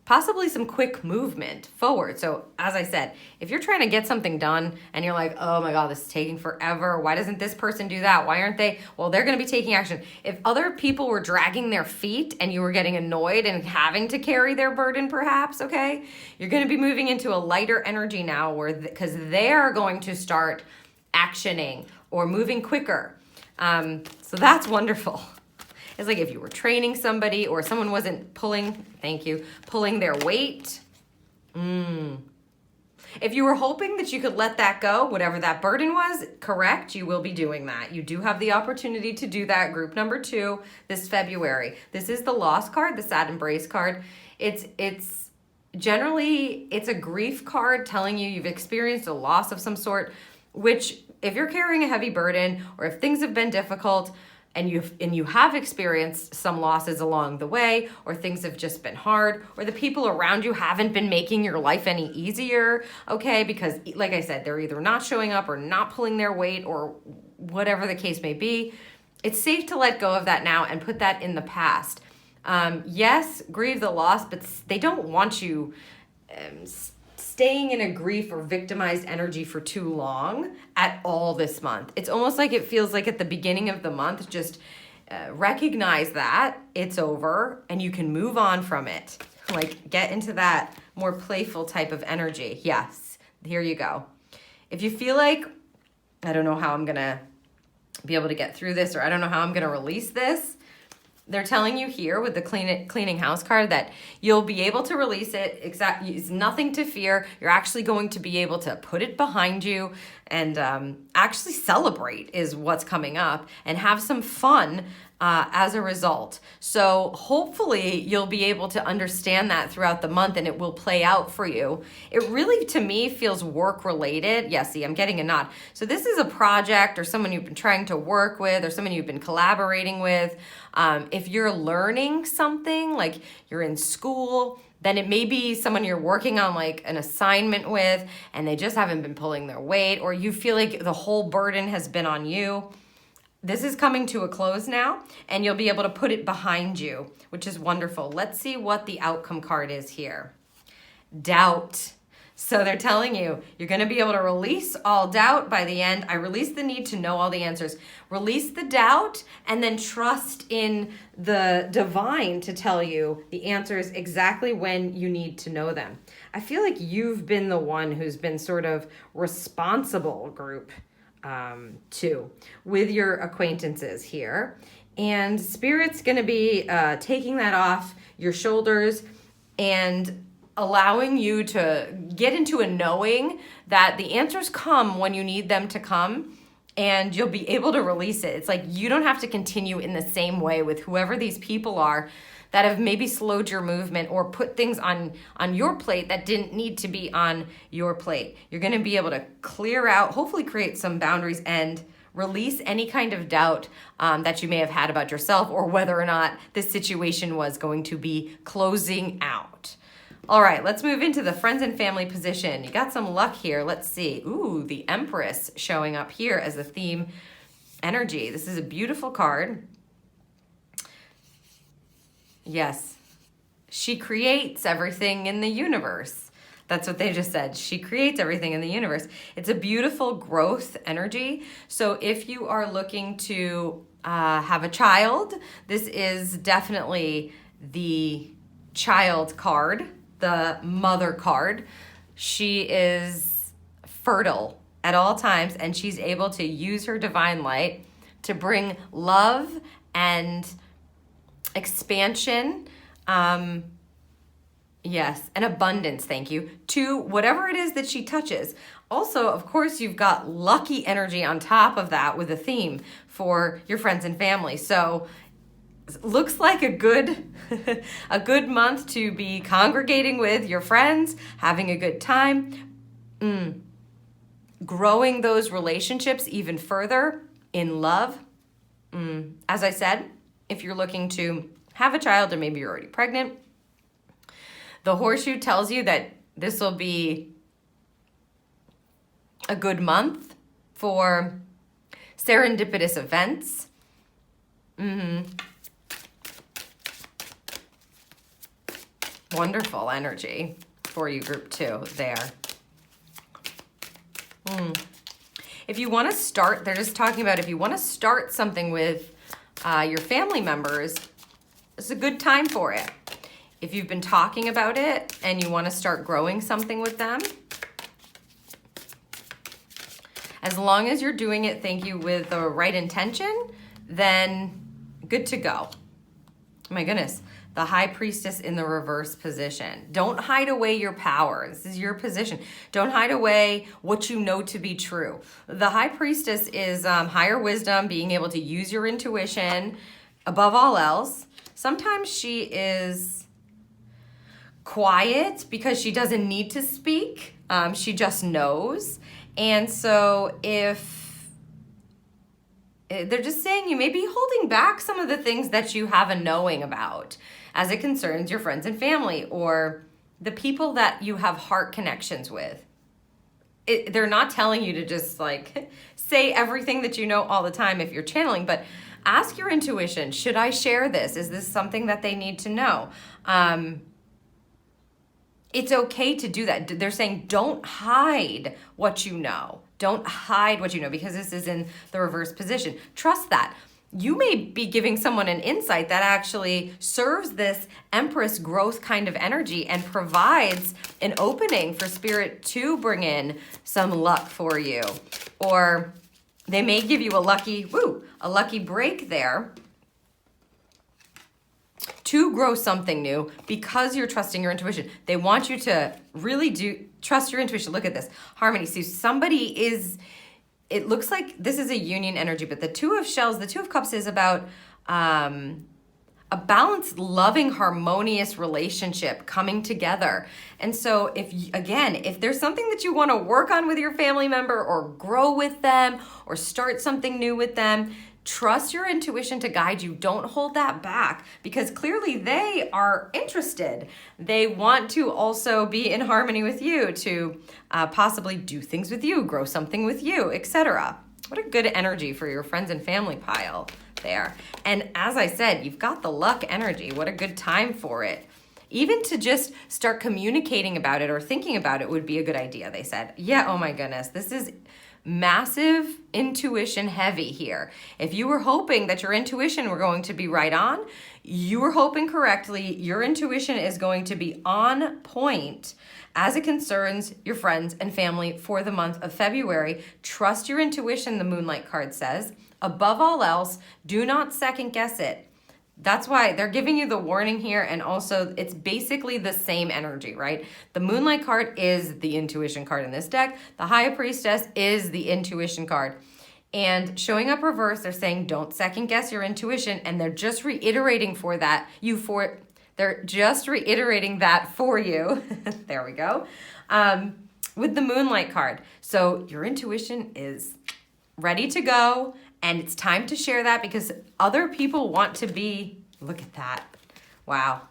possibly some quick movement forward. So as I said, if you're trying to get something done and you're like, oh my God, this is taking forever. Why doesn't this person do that? Why aren't they? Well, they're going to be taking action. If other people were dragging their feet and you were getting annoyed and having to carry their burden, perhaps, okay, you're going to be moving into a lighter energy now, where because they're going to start actioning or moving quicker. So that's wonderful. It's like if you were training somebody or someone wasn't pulling, thank you, pulling their weight. If you were hoping that you could let that go, whatever that burden was, correct, you will be doing that. You do have the opportunity to do that. Group number 2 this February. This is the loss card, the sad embrace card. It's generally, it's a grief card telling you you've experienced a loss of some sort, which if you're carrying a heavy burden or if things have been difficult, and you have experienced some losses along the way, or things have just been hard, or the people around you haven't been making your life any easier, okay? Because like I said, they're either not showing up or not pulling their weight or whatever the case may be. It's safe to let go of that now and put that in the past. Yes, grieve the loss, but they don't want you staying in a grief or victimized energy for too long at all this month. It's almost like it feels like at the beginning of the month, just recognize that it's over and you can move on from it. Like get into that more playful type of energy. Yes, here you go. If you feel like, I don't know how I'm gonna be able to get through this, or I don't know how I'm gonna release this, they're telling you here with the cleaning house card that you'll be able to release it. It's nothing to fear. You're actually going to be able to put it behind you and actually celebrate is what's coming up and have some fun as a result. So hopefully you'll be able to understand that throughout the month and it will play out for you. It really, to me, feels work related. Yeah, see, I'm getting a nod. So this is a project or someone you've been trying to work with or someone you've been collaborating with. If you're learning something, like you're in school, then it may be someone you're working on like an assignment with and they just haven't been pulling their weight, or you feel like the whole burden has been on you. This is coming to a close now and you'll be able to put it behind you, which is wonderful. Let's see what the outcome card is here. Doubt. So they're telling you, you're going to be able to release all doubt by the end. I release the need to know all the answers. Release the doubt and then trust in the divine to tell you the answers exactly when you need to know them. I feel like you've been the one who's been sort of responsible, group two, with your acquaintances here. And Spirit's going to be taking that off your shoulders and allowing you to get into a knowing that the answers come when you need them to come and you'll be able to release it. It's like you don't have to continue in the same way with whoever these people are that have maybe slowed your movement or put things on your plate that didn't need to be on your plate. You're going to be able to clear out, hopefully create some boundaries and release any kind of doubt that you may have had about yourself or whether or not this situation was going to be closing out. All right, let's move into the friends and family position. You got some luck here. Let's see. Ooh, the Empress showing up here as the theme energy. This is a beautiful card. Yes, she creates everything in the universe. That's what they just said. She creates everything in the universe. It's a beautiful growth energy. So if you are looking to have a child, this is definitely the child card, the mother card. She is fertile at all times and she's able to use her divine light to bring love and expansion, yes, and abundance, thank you, to whatever it is that she touches. Also, of course, you've got lucky energy on top of that with a theme for your friends and family. So looks like a good a good month to be congregating with your friends, having a good time, growing those relationships even further in love. As I said, if you're looking to have a child or maybe you're already pregnant, the horseshoe tells you that this will be a good month for serendipitous events. Wonderful energy for you, group two, there. If you want to start, they're just talking about if you want to start something with your family members, it's a good time for it. If you've been talking about it and you want to start growing something with them, as long as you're doing it, thank you, with the right intention, then good to go. my goodness, the High Priestess in the reverse position. Don't hide away your power. This is your position. Don't hide away what you know to be true. The High Priestess is higher wisdom, being able to use your intuition above all else. Sometimes she is quiet because she doesn't need to speak. She just knows. And so if they're just saying you may be holding back some of the things that you have a knowing about as it concerns your friends and family or the people that you have heart connections with. They're not telling you to just like say everything that you know all the time if you're channeling, but ask your intuition. Should I share this? Is this something that they need to know? It's okay to do that. They're saying don't hide what you know. Don't hide what you know because this is in the reverse position. Trust that. You may be giving someone an insight that actually serves this Empress growth kind of energy and provides an opening for Spirit to bring in some luck for you. Or they may give you a lucky break there to grow something new because you're trusting your intuition. They want you to really trust your intuition. Look at this. Harmony. See, somebody is... It looks like this is a union energy, but the Two of Shells, the Two of Cups is about a balanced, loving, harmonious relationship coming together. And so if there's something that you want to work on with your family member or grow with them or start something new with them, trust your intuition to guide you. Don't hold that back because clearly they are interested. They want to also be in harmony with you to possibly do things with you, grow something with you, etc. What a good energy for your friends and family pile there. And as I said, you've got the luck energy. What a good time for it. Even to just start communicating about it or thinking about it would be a good idea, they said. Yeah, oh my goodness. This is massive intuition heavy here. If you were hoping that your intuition were going to be right on, you were hoping correctly. Your intuition is going to be on point as it concerns your friends and family for the month of February. Trust your intuition, the Moonlight card says. Above all else, do not second guess it. That's why they're giving you the warning here, and also it's basically the same energy, right? The Moonlight card is the intuition card in this deck. The High Priestess is the intuition card. And showing up reverse, they're saying don't second guess your intuition, and they're just reiterating they're just reiterating that for you. There we go. With the Moonlight card. So your intuition is ready to go. And it's time to share that because other people want to be, look at that, wow.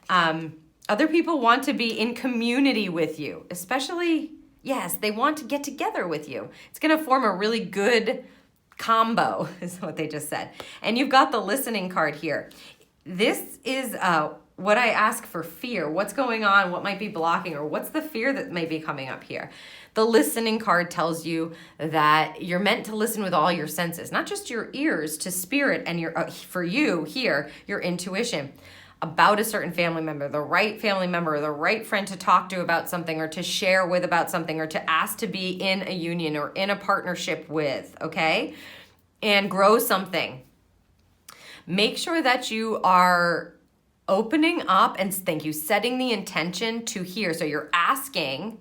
Other people want to be in community with you, especially, yes, they want to get together with you. It's gonna form a really good combo, is what they just said. And you've got the Listening card here. This is what I ask for fear. What's going on? What might be blocking? Or what's the fear that may be coming up here? The Listening card tells you that you're meant to listen with all your senses, not just your ears to Spirit and for you here, your intuition about a certain family member, the right family member, or the right friend to talk to about something or to share with about something or to ask to be in a union or in a partnership with, okay? And grow something. Make sure that you are opening up and setting the intention to hear. So you're asking.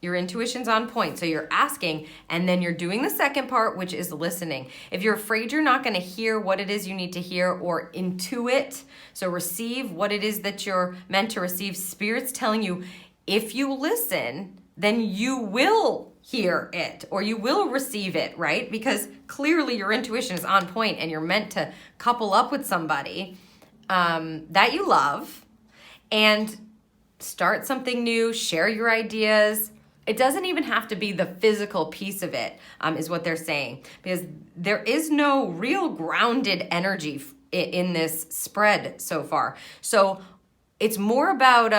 Your intuition's on point. So you're asking, and then you're doing the second part, which is listening. If you're afraid you're not going to hear what it is you need to hear or intuit, so receive what it is that you're meant to receive, Spirit's telling you, if you listen, then you will hear it or you will receive it, right? Because clearly your intuition is on point and you're meant to couple up with somebody that you love and start something new, share your ideas. It doesn't even have to be the physical piece of it, is what they're saying, because there is no real grounded energy in this spread so far. So it's more about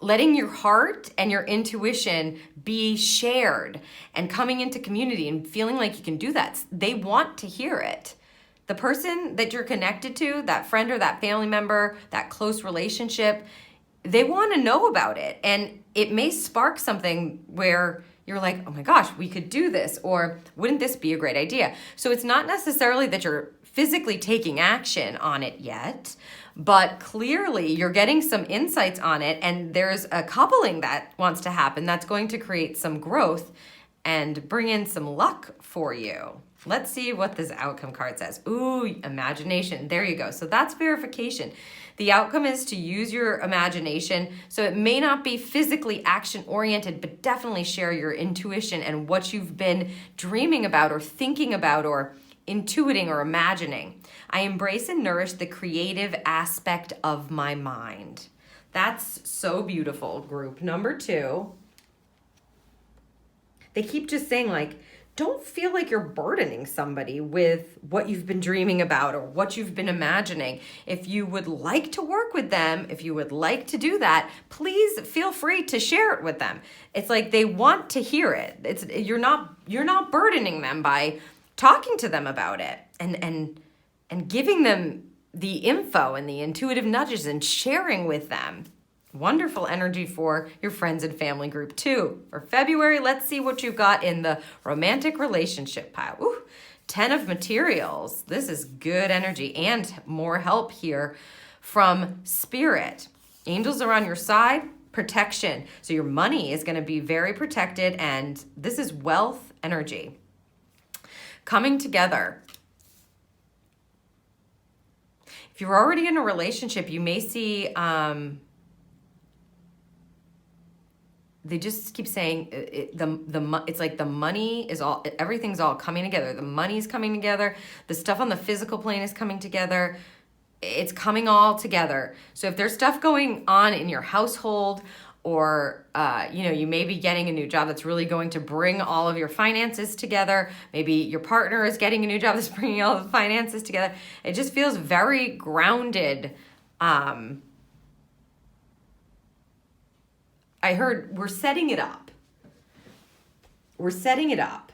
letting your heart and your intuition be shared and coming into community and feeling like you can do that. They want to hear it. The person that you're connected to, that friend or that family member, that close relationship, they want to know about it. And it may spark something where you're like, oh my gosh, we could do this, or wouldn't this be a great idea? So it's not necessarily that you're physically taking action on it yet, but clearly you're getting some insights on it, and there's a coupling that wants to happen that's going to create some growth and bring in some luck for you. Let's see what this outcome card says. Ooh, imagination. There you go. So that's verification. The outcome is to use your imagination. So it may not be physically action oriented, but definitely share your intuition and what you've been dreaming about or thinking about or intuiting or imagining. I embrace and nourish the creative aspect of my mind. That's so beautiful, group. Number 2. They keep just saying, like, don't feel like you're burdening somebody with what you've been dreaming about or what you've been imagining. If you would like to work with them, if you would like to do that, please feel free to share it with them. It's like they want to hear it. You're not burdening them by talking to them about it and giving them the info and the intuitive nudges and sharing with them. Wonderful energy for your friends and family group too. For February, let's see what you've got in the romantic relationship pile. Ooh, 10 of materials. This is good energy and more help here from Spirit. Angels are on your side. Protection. So your money is going to be very protected, and this is wealth energy. Coming together. If you're already in a relationship, you may see... they just keep saying it's like the money is all, everything's all coming together. The money's coming together. The stuff on the physical plane is coming together. It's coming all together. So if there's stuff going on in your household, or you may be getting a new job that's really going to bring all of your finances together. Maybe your partner is getting a new job that's bringing all the finances together. It just feels very grounded. I heard we're setting it up. We're setting it up.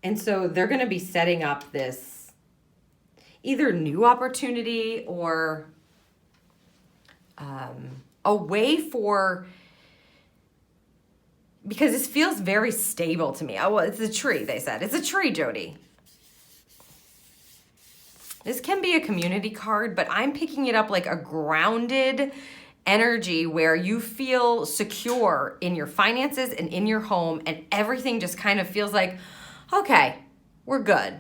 And so they're going to be setting up this either new opportunity or a way for, because this feels very stable to me. Oh, well, it's a tree, they said. It's a tree, Jody. This can be a community card, but I'm picking it up like a grounded energy where you feel secure in your finances and in your home, and everything just kind of feels like, okay, we're good.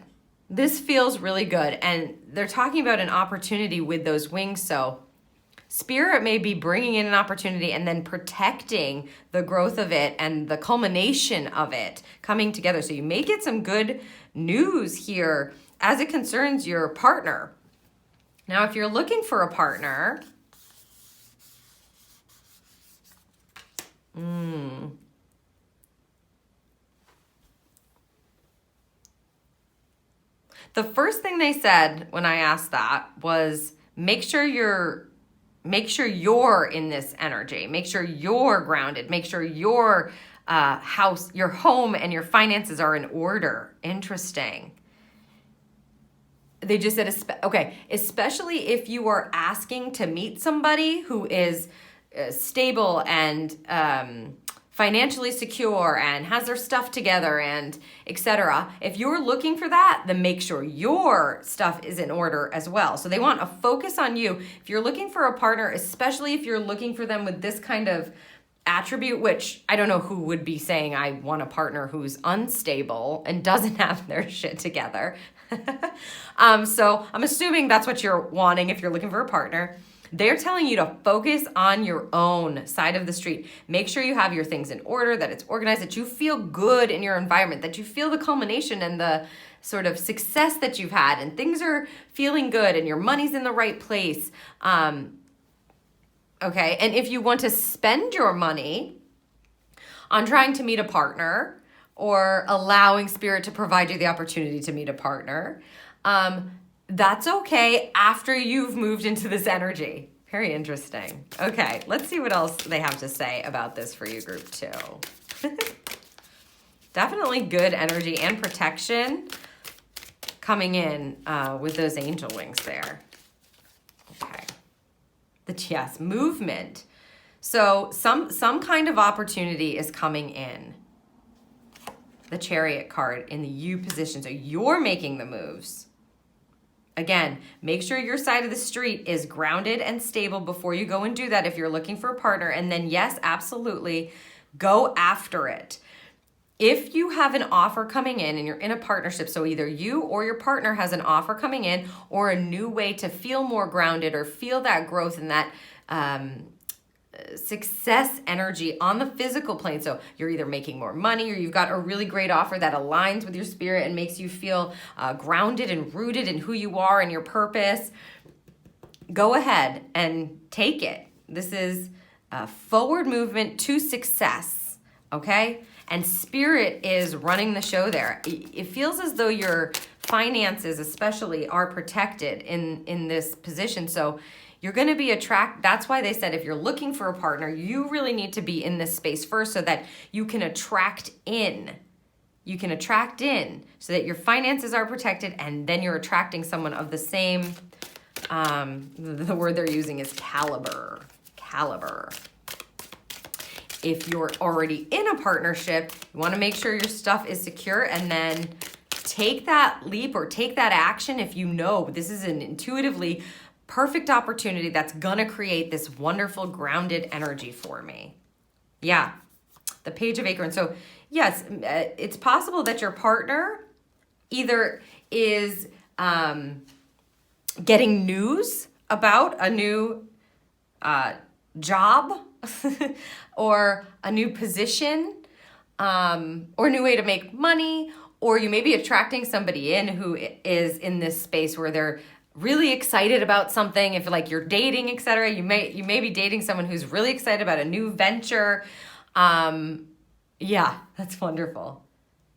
This feels really good. And they're talking about an opportunity with those wings. So Spirit may be bringing in an opportunity and then protecting the growth of it and the culmination of it coming together. So you may get some good news here as it concerns your partner. Now, if you're looking for a partner, the first thing they said when I asked that was make sure you're in this energy. Make sure you're grounded. Make sure your house, your home, and your finances are in order. Interesting. They just said, okay, especially if you are asking to meet somebody who is stable and financially secure and has their stuff together and etc. If you're looking for that, then make sure your stuff is in order as well. So they want a focus on you. If you're looking for a partner, especially if you're looking for them with this kind of attribute, which I don't know who would be saying I want a partner who's unstable and doesn't have their shit together. So I'm assuming that's what you're wanting if you're looking for a partner. They're telling you to focus on your own side of the street. Make sure you have your things in order, that it's organized, that you feel good in your environment, that you feel the culmination and the sort of success that you've had, and things are feeling good and your money's in the right place. Okay, and if you want to spend your money on trying to meet a partner or allowing Spirit to provide you the opportunity to meet a partner, that's okay after you've moved into this energy. Very interesting. Okay, let's see what else they have to say about this for you, group 2. Definitely good energy and protection coming in with those angel wings there. Okay. Yes, movement. So some kind of opportunity is coming in. The Chariot card in the U position. So you're making the moves. Again, make sure your side of the street is grounded and stable before you go and do that if you're looking for a partner. And then yes, absolutely, go after it. If you have an offer coming in and you're in a partnership, so either you or your partner has an offer coming in or a new way to feel more grounded or feel that growth and that success energy on the physical plane. So you're either making more money or you've got a really great offer that aligns with your spirit and makes you feel grounded and rooted in who you are and your purpose. Go ahead and take it. This is a forward movement to success, okay? And spirit is running the show there. It feels as though your finances especially are protected in this position. So you're going to be that's why they said if you're looking for a partner, you really need to be in this space first so that you can attract in. You can attract in so that your finances are protected, and then you're attracting someone of the same, the word they're using is caliber. If you're already in a partnership, you want to make sure your stuff is secure, and then take that leap or take that action if you know this is an intuitively perfect opportunity that's gonna create this wonderful grounded energy for me. Yeah, the Page of Acorns. So yes, it's possible that your partner either is getting news about a new job or a new position or a new way to make money, or you may be attracting somebody in who is in this space where they're really excited about something. If like you're dating, etc., you may be dating someone who's really excited about a new venture. Yeah, that's wonderful.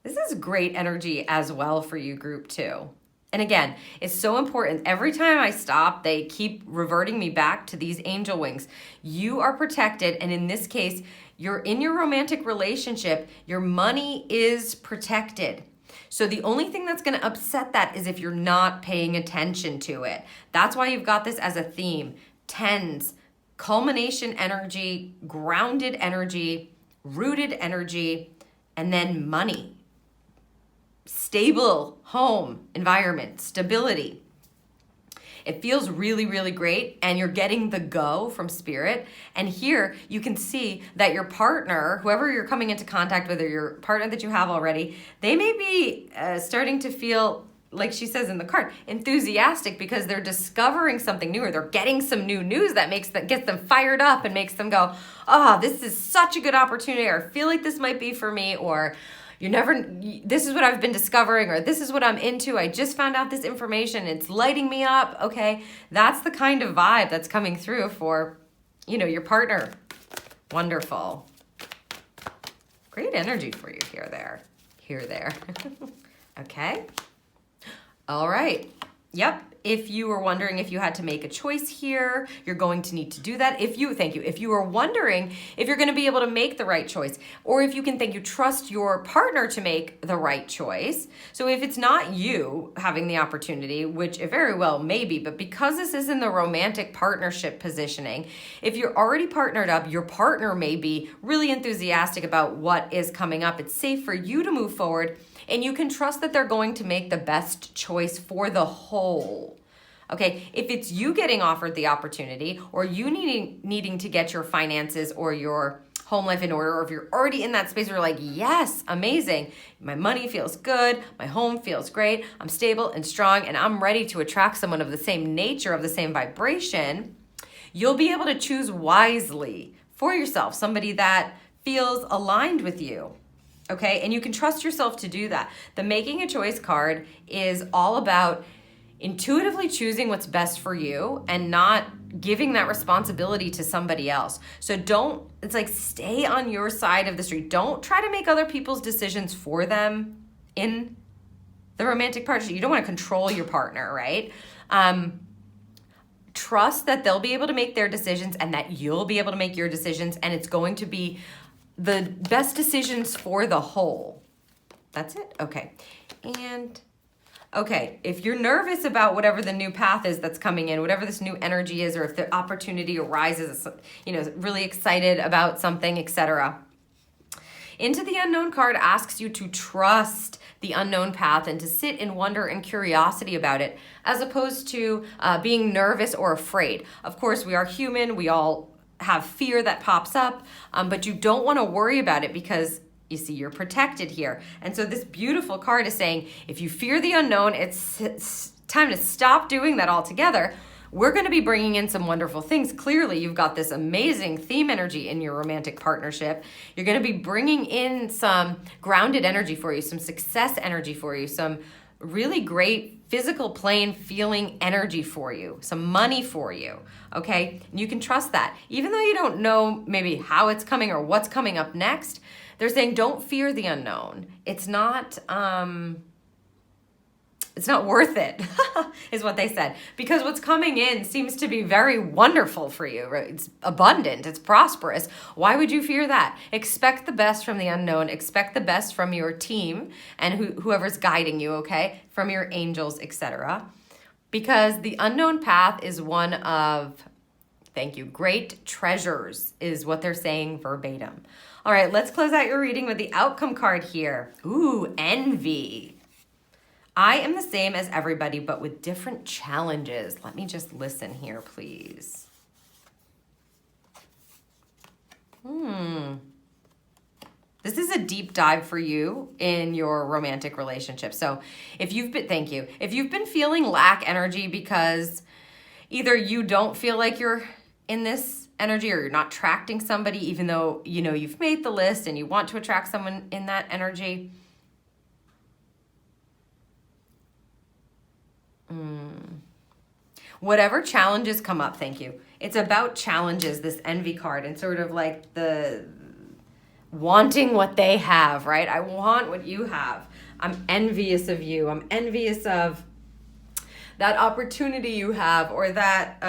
This is great energy as well for you, group 2. And again, it's so important. Every time I stop, they keep reverting me back to these angel wings. You are protected, and in this case, you're in your romantic relationship, your money is protected. So the only thing that's going to upset that is if you're not paying attention to it. That's why you've got this as a theme. Tens, culmination energy, grounded energy, rooted energy, and then money. Stable home environment, stability. It feels really, really great, and you're getting the go from spirit. And here you can see that your partner, whoever you're coming into contact with, or your partner that you have already, they may be starting to feel, like she says in the card, enthusiastic because they're discovering something new, or they're getting some new news that gets them fired up and makes them go, oh, this is such a good opportunity, or I feel like this might be for me, or this is what I've been discovering, or this is what I'm into. I just found out this information. It's lighting me up. Okay. There the kind of vibe that's coming through for, your partner. Wonderful. Great energy for you here, there. Okay. All right. Yep. If you were wondering if you had to make a choice here, you're going to need to do that. If you were wondering if you're going to be able to make the right choice, or if you can trust your partner to make the right choice. So if it's not you having the opportunity, which it very well may be, but because this is in the romantic partnership positioning, if you're already partnered up, your partner may be really enthusiastic about what is coming up. It's safe for you to move forward, and you can trust that they're going to make the best choice for the whole. Okay, if it's you getting offered the opportunity, or you needing to get your finances or your home life in order, or if you're already in that space where you're like, yes, amazing, my money feels good, my home feels great, I'm stable and strong, and I'm ready to attract someone of the same nature, of the same vibration, you'll be able to choose wisely for yourself, somebody that feels aligned with you. Okay, and you can trust yourself to do that. The Making a Choice card is all about intuitively choosing what's best for you and not giving that responsibility to somebody else. So stay on your side of the street. Don't try to make other people's decisions for them in the romantic partnership. You don't want to control your partner, right? Trust that they'll be able to make their decisions and that you'll be able to make your decisions, and it's going to be the best decisions for the whole. That's it? Okay. And okay, if you're nervous about whatever the new path is that's coming in, whatever this new energy is, or if the opportunity arises, really excited about something, etc. Into the Unknown card asks you to trust the unknown path and to sit in wonder and curiosity about it, as opposed to being nervous or afraid. Of course, we are human. We all have fear that pops up, but you don't want to worry about it because you see, you're protected here. And so this beautiful card is saying, if you fear the unknown, it's time to stop doing that altogether. We're going to be bringing in some wonderful things. Clearly, you've got this amazing theme energy in your romantic partnership. You're going to be bringing in some grounded energy for you, some success energy for you, some really great physical plane feeling energy for you, some money for you, okay? And you can trust that. Even though you don't know maybe how it's coming or what's coming up next, they're saying don't fear the unknown. It's not worth it, is what they said. Because what's coming in seems to be very wonderful for you, right? It's abundant, it's prosperous. Why would you fear that? Expect the best from the unknown. Expect the best from your team and whoever's guiding you, okay? From your angels, etc. Because the unknown path is one of, thank you, great treasures is what they're saying verbatim. All right, let's close out your reading with the outcome card here. Ooh, envy. I am the same as everybody, but with different challenges. Let me just listen here, please. This is a deep dive for you in your romantic relationship. So if you've been, thank you. If you've been feeling lack energy because either you don't feel like you're in this energy or you're not attracting somebody, even though you know you've made the list and you want to attract someone in that energy, whatever challenges come up, thank you. It's about challenges, this envy card, and sort of like the wanting what they have, right? I want what you have. I'm envious of you. I'm envious of that opportunity you have or that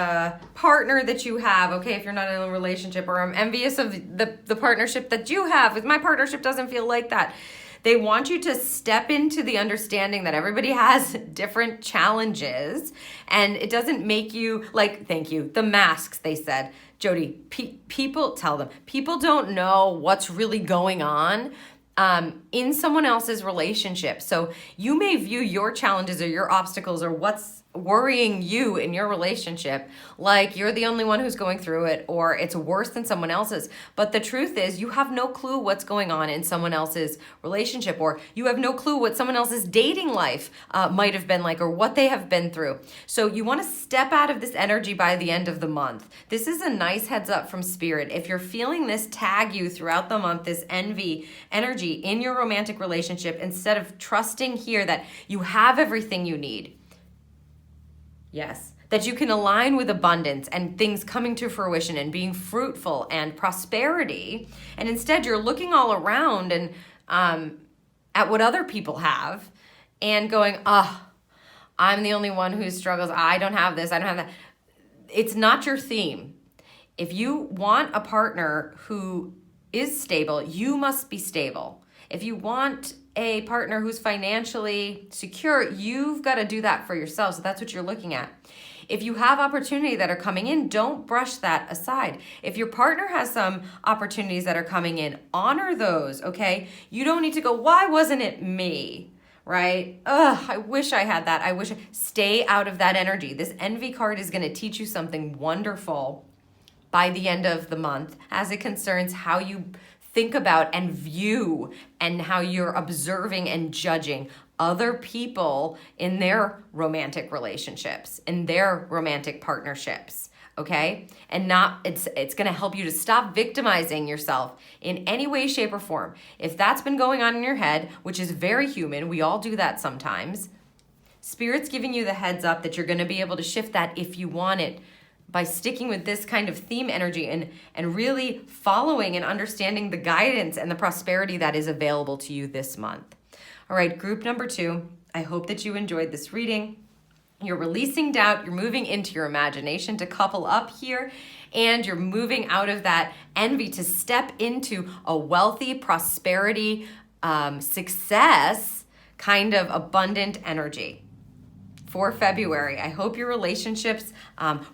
partner that you have, okay, if you're not in a relationship, or I'm envious of the partnership that you have. My partnership doesn't feel like that. They want you to step into the understanding that everybody has different challenges, and it doesn't make you, like, thank you, the masks, they said. Jody, people, tell them, people don't know what's really going on in someone else's relationship. So you may view your challenges or your obstacles or what's worrying you in your relationship like you're the only one who's going through it, or it's worse than someone else's. But the truth is, you have no clue what's going on in someone else's relationship, or you have no clue what someone else's dating life might have been like, or what they have been through. So you want to step out of this energy by the end of the month. This is a nice heads up from Spirit. If you're feeling this tag you throughout the month, this envy energy in your romantic relationship, instead of trusting here that you have everything you need, yes, that you can align with abundance and things coming to fruition and being fruitful and prosperity, and instead you're looking all around and at what other people have and going, I'm the only one who struggles. I don't have this. I don't have that. It's not your theme. If you want a partner who is stable, you must be stable. If you want a partner who's financially secure, you've got to do that for yourself. So that's what you're looking at. If you have opportunity that are coming in, don't brush that aside. If your partner has some opportunities that are coming in, honor those, okay? You don't need to go, why wasn't it me, right? I wish I had that. Stay out of that energy. This envy card is going to teach you something wonderful by the end of the month as it concerns how you think about and view and how you're observing and judging other people in their romantic relationships, in their romantic partnerships, okay? And it's gonna help you to stop victimizing yourself in any way, shape, or form. If that's been going on in your head, which is very human, we all do that sometimes, Spirit's giving you the heads up that you're gonna be able to shift that if you want it, by sticking with this kind of theme energy and really following and understanding the guidance and the prosperity that is available to you this month. All right, group number 2, I hope that you enjoyed this reading. You're releasing doubt, you're moving into your imagination to couple up here, and you're moving out of that envy to step into a wealthy, prosperity, success, kind of abundant energy. For February, I hope your relationships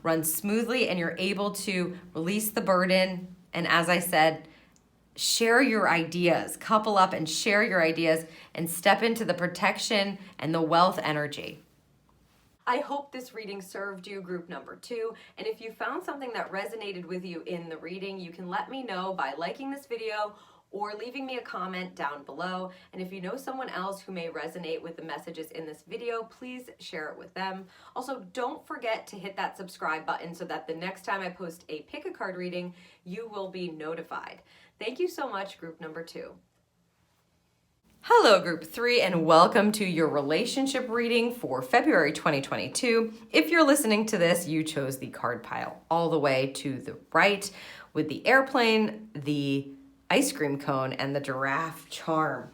run smoothly and you're able to release the burden. And as I said, share your ideas, couple up and share your ideas and step into the protection and the wealth energy. I hope this reading served you, group number 2. And if you found something that resonated with you in the reading, you can let me know by liking this video or leaving me a comment down below. And if you know someone else who may resonate with the messages in this video, please share it with them. Also, don't forget to hit that subscribe button so that the next time I post a pick a card reading, you will be notified. Thank you so much, group number 2. Hello, group 3, and welcome to your relationship reading for February 2022. If you're listening to this, you chose the card pile all the way to the right with the airplane, the ice cream cone, and the giraffe charm.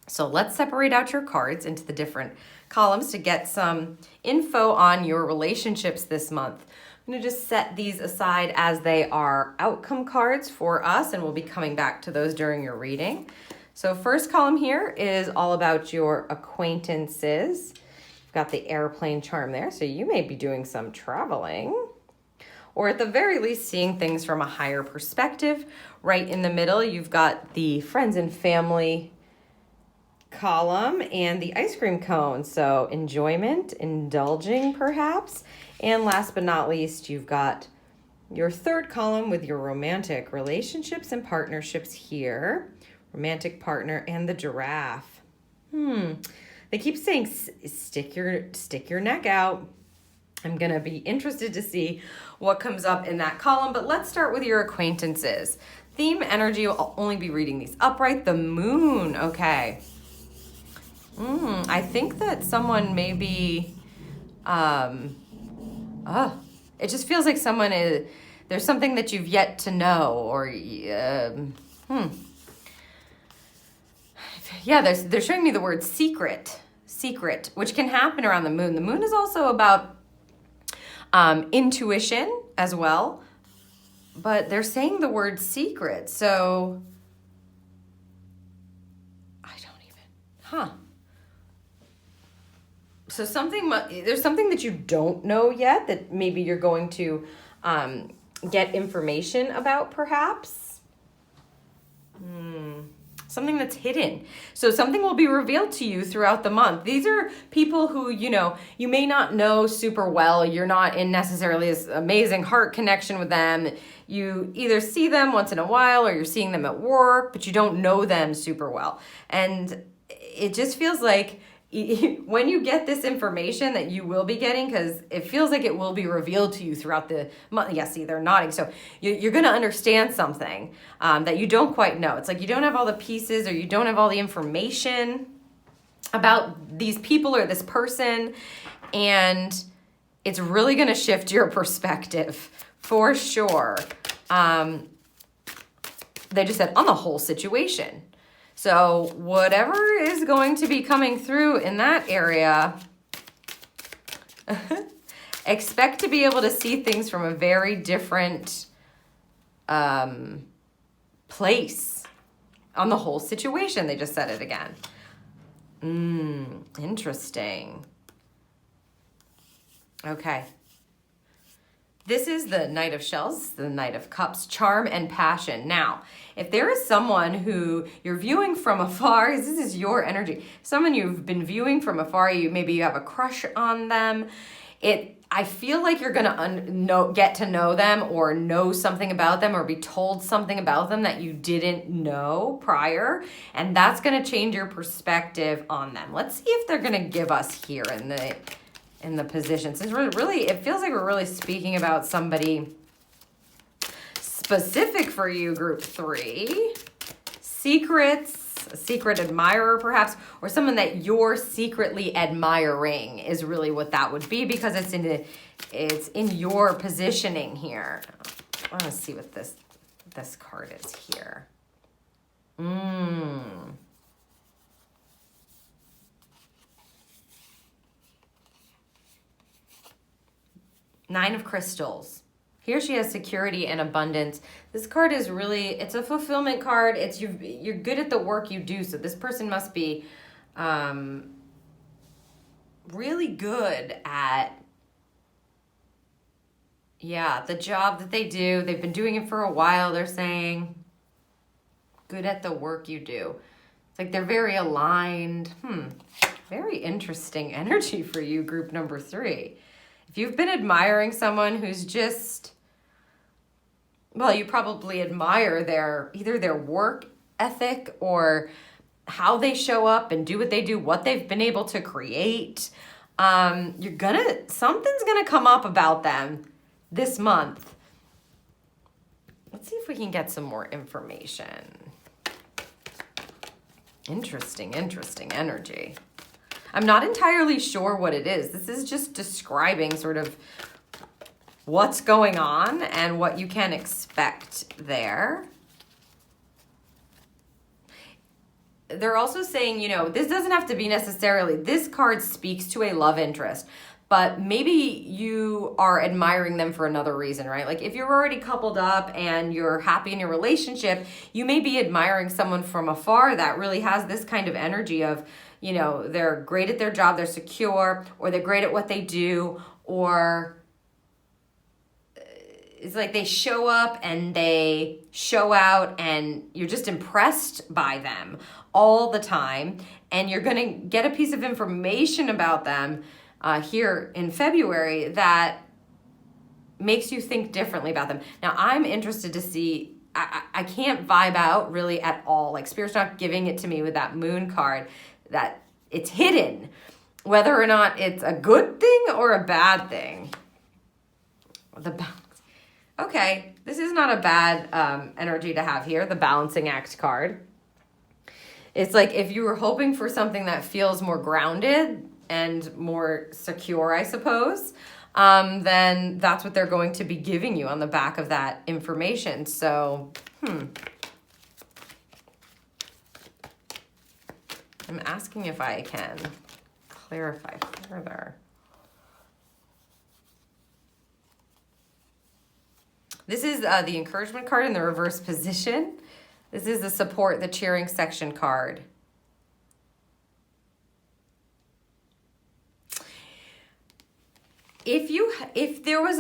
So let's separate out your cards into the different columns to get some info on your relationships this month. I'm going to just set these aside as they are outcome cards for us, and we'll be coming back to those during your reading. So first column here is all about your acquaintances. You've got the airplane charm there, so you may be doing some traveling, or at the very least seeing things from a higher perspective. Right in the middle, you've got the friends and family column and the ice cream cone, so enjoyment, indulging perhaps. And last but not least, you've got your third column with your romantic relationships and partnerships here. Romantic partner and the giraffe. They keep saying stick your neck out. I'm gonna be interested to see what comes up in that column, but let's start with your acquaintances. Theme energy, will only be reading these upright. The moon, okay. I think that someone may be, it just feels like someone is, there's something that you've yet to know, or, yeah, they're showing me the word secret, which can happen around the moon. The moon is also about intuition as well, but they're saying the word secret, so I don't even, So there's something that you don't know yet that maybe you're going to get information about, perhaps. Something that's hidden. So something will be revealed to you throughout the month. These are people who, you may not know super well. You're not in necessarily this amazing heart connection with them. You either see them once in a while or you're seeing them at work, but you don't know them super well. And it just feels like when you get this information that you will be getting, because it feels like it will be revealed to you throughout the month. Yeah, see, they're nodding. So you're going to understand something that you don't quite know. It's like you don't have all the pieces, or you don't have all the information about these people or this person, and it's really going to shift your perspective for sure. They just said on the whole situation. So whatever is going to be coming through in that area, expect to be able to see things from a very different place on the whole situation. They just said it again. Interesting. Okay. This is the Knight of Shells, the Knight of Cups, charm and passion. Now, if there is someone who you're viewing from afar, this is your energy, someone you've been viewing from afar, maybe you have a crush on them, I feel like you're gonna get to know them, or know something about them, or be told something about them that you didn't know prior, and that's gonna change your perspective on them. Let's see if they're gonna give us here in the position. Since it feels like we're really speaking about somebody specific for you, group 3. Secrets, a secret admirer perhaps, or someone that you're secretly admiring is really what that would be, because it's in your positioning here. I want to see what this card is here. Nine of Crystals. Here she has security and abundance. This card is really, it's a fulfillment card. It's you're good at the work you do. So this person must be really good at, the job that they do. They've been doing it for a while, they're saying. good at the work you do. It's like they're very aligned. Very interesting energy for you, group number 3. If you've been admiring someone who's just, well, you probably admire either their work ethic or how they show up and do what they do, what they've been able to create. Something's gonna come up about them this month. Let's see if we can get some more information. Interesting energy. I'm not entirely sure what it is. This is just describing sort of what's going on and what you can expect there. They're also saying, this doesn't have to be necessarily, this card speaks to a love interest, but maybe you are admiring them for another reason, right? Like if you're already coupled up and you're happy in your relationship, you may be admiring someone from afar that really has this kind of energy of, they're great at their job, they're secure, or they're great at what they do, or it's like they show up and they show out and you're just impressed by them all the time, and you're going to get a piece of information about them here in February that makes you think differently about them. Now, I'm interested to see, I can't vibe out really at all. Like Spirit's not giving it to me with that moon card, that it's hidden, whether or not it's a good thing or a bad thing. Okay, this is not a bad energy to have here, the Balancing Act card. It's like if you were hoping for something that feels more grounded and more secure, I suppose, then that's what they're going to be giving you on the back of that information. So, I'm asking if I can clarify further. This is the encouragement card in the reverse position. This is the support, the cheering section card. If there was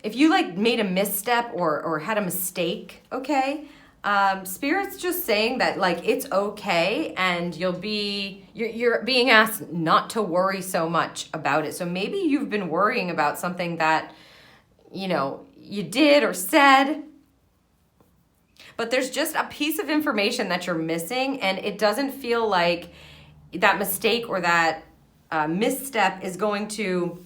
if you like made a misstep or had a mistake, okay, Spirit's just saying that like it's okay, and you're being asked not to worry so much about it. So maybe you've been worrying about something that you did or said, but there's just a piece of information that you're missing, and it doesn't feel like that mistake or that misstep is going to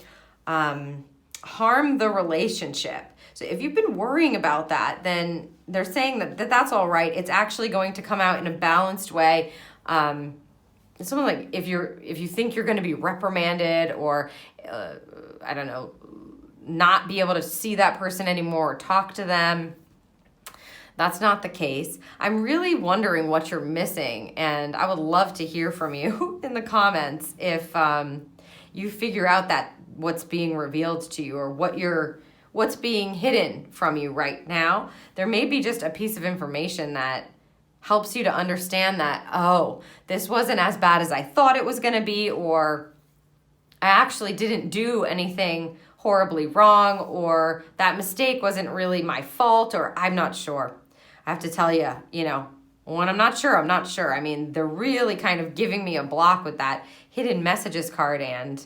harm the relationship. So if you've been worrying about that, then they're saying that's all right. It's actually going to come out in a balanced way. Something like if you think you're going to be reprimanded or I don't know, not be able to see that person anymore or talk to them, that's not the case. I'm really wondering what you're missing, and I would love to hear from you in the comments if you figure out that what's being revealed to you or what's being hidden from you right now. There may be just a piece of information that helps you to understand that, oh, this wasn't as bad as I thought it was going to be, or I actually didn't do anything horribly wrong, or that mistake wasn't really my fault, or I'm not sure. I have to tell you, when I'm not sure, I'm not sure. I mean, they're really kind of giving me a block with that hidden messages card, and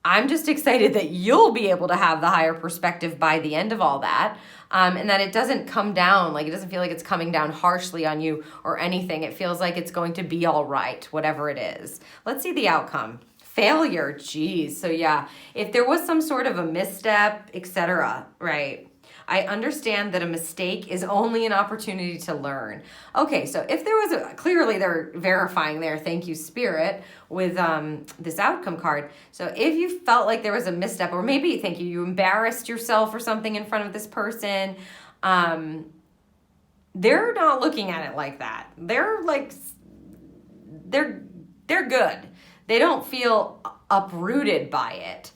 I'm just excited that you'll be able to have the higher perspective by the end of all that, and that it doesn't come down, like it doesn't feel like it's coming down harshly on you or anything. It feels like it's going to be all right, whatever it is. Let's see the outcome. Failure, geez. So yeah, if there was some sort of a misstep, etc., right? I understand that a mistake is only an opportunity to learn. Okay, so if there was clearly they're verifying there, thank you, Spirit, with this outcome card. So if you felt like there was a misstep, or maybe, thank you, you embarrassed yourself or something in front of this person, they're not looking at it like that. They're like, they're good. They don't feel uprooted by it.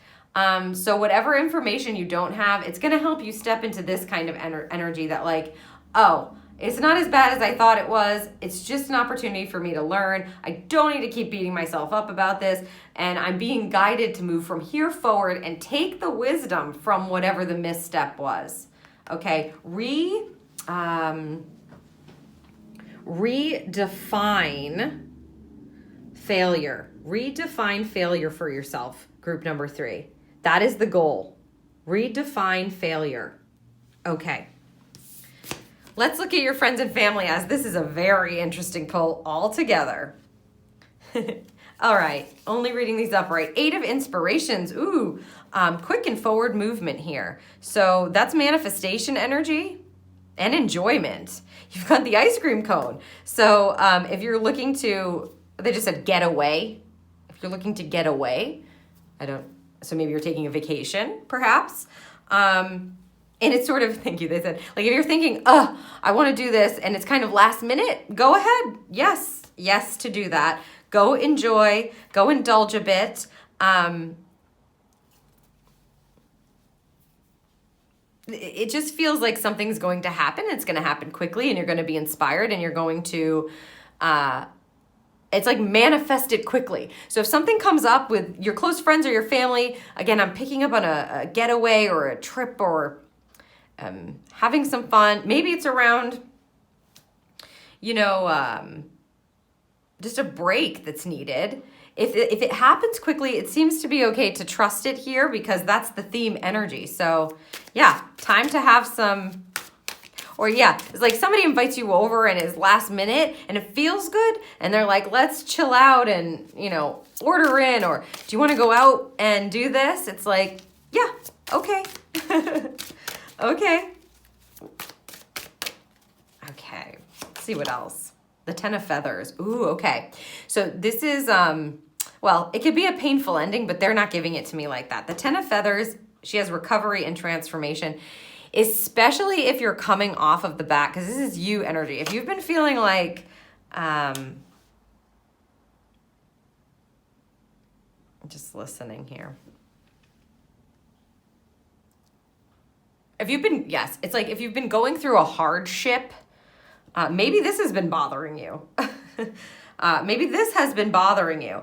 So whatever information you don't have, it's going to help you step into this kind of energy that like, oh, it's not as bad as I thought it was. It's just an opportunity for me to learn. I don't need to keep beating myself up about this. And I'm being guided to move from here forward and take the wisdom from whatever the misstep was. Okay, redefine failure. Redefine failure for yourself, group number 3. That is the goal. Redefine failure. Okay. Let's look at your friends and family, as this is a very interesting pull altogether. All right, only reading these upright. 8 of Inspirations. Ooh, quick and forward movement here. So that's manifestation energy and enjoyment. You've got the ice cream cone. So if you're looking to, they just said get away. If you're looking to get away, so maybe you're taking a vacation, perhaps. And it's sort of, thank you, they said, like if you're thinking, I want to do this, and it's kind of last minute, go ahead. Yes to do that. Go enjoy, go indulge a bit. It just feels like something's going to happen. It's going to happen quickly, and you're going to be inspired, and you're going to, it's like manifest it quickly. So if something comes up with your close friends or your family, again, I'm picking up on a getaway or a trip or having some fun. Maybe it's around, just a break that's needed. If it happens quickly, it seems to be okay to trust it here, because that's the theme energy. So yeah, time to have some, it's like somebody invites you over and is last minute and it feels good. And they're like, let's chill out and, order in, or do you want to go out and do this? It's like, yeah, okay. Okay. Let's see what else. The 10 of Feathers. Ooh, okay. So this is, it could be a painful ending, but they're not giving it to me like that. The 10 of Feathers, she has recovery and transformation, especially if you're coming off of the back, because this is you energy. If you've been feeling like, just listening here. If you've been, it's like if you've been going through a hardship, maybe this has been bothering you. Maybe this has been bothering you.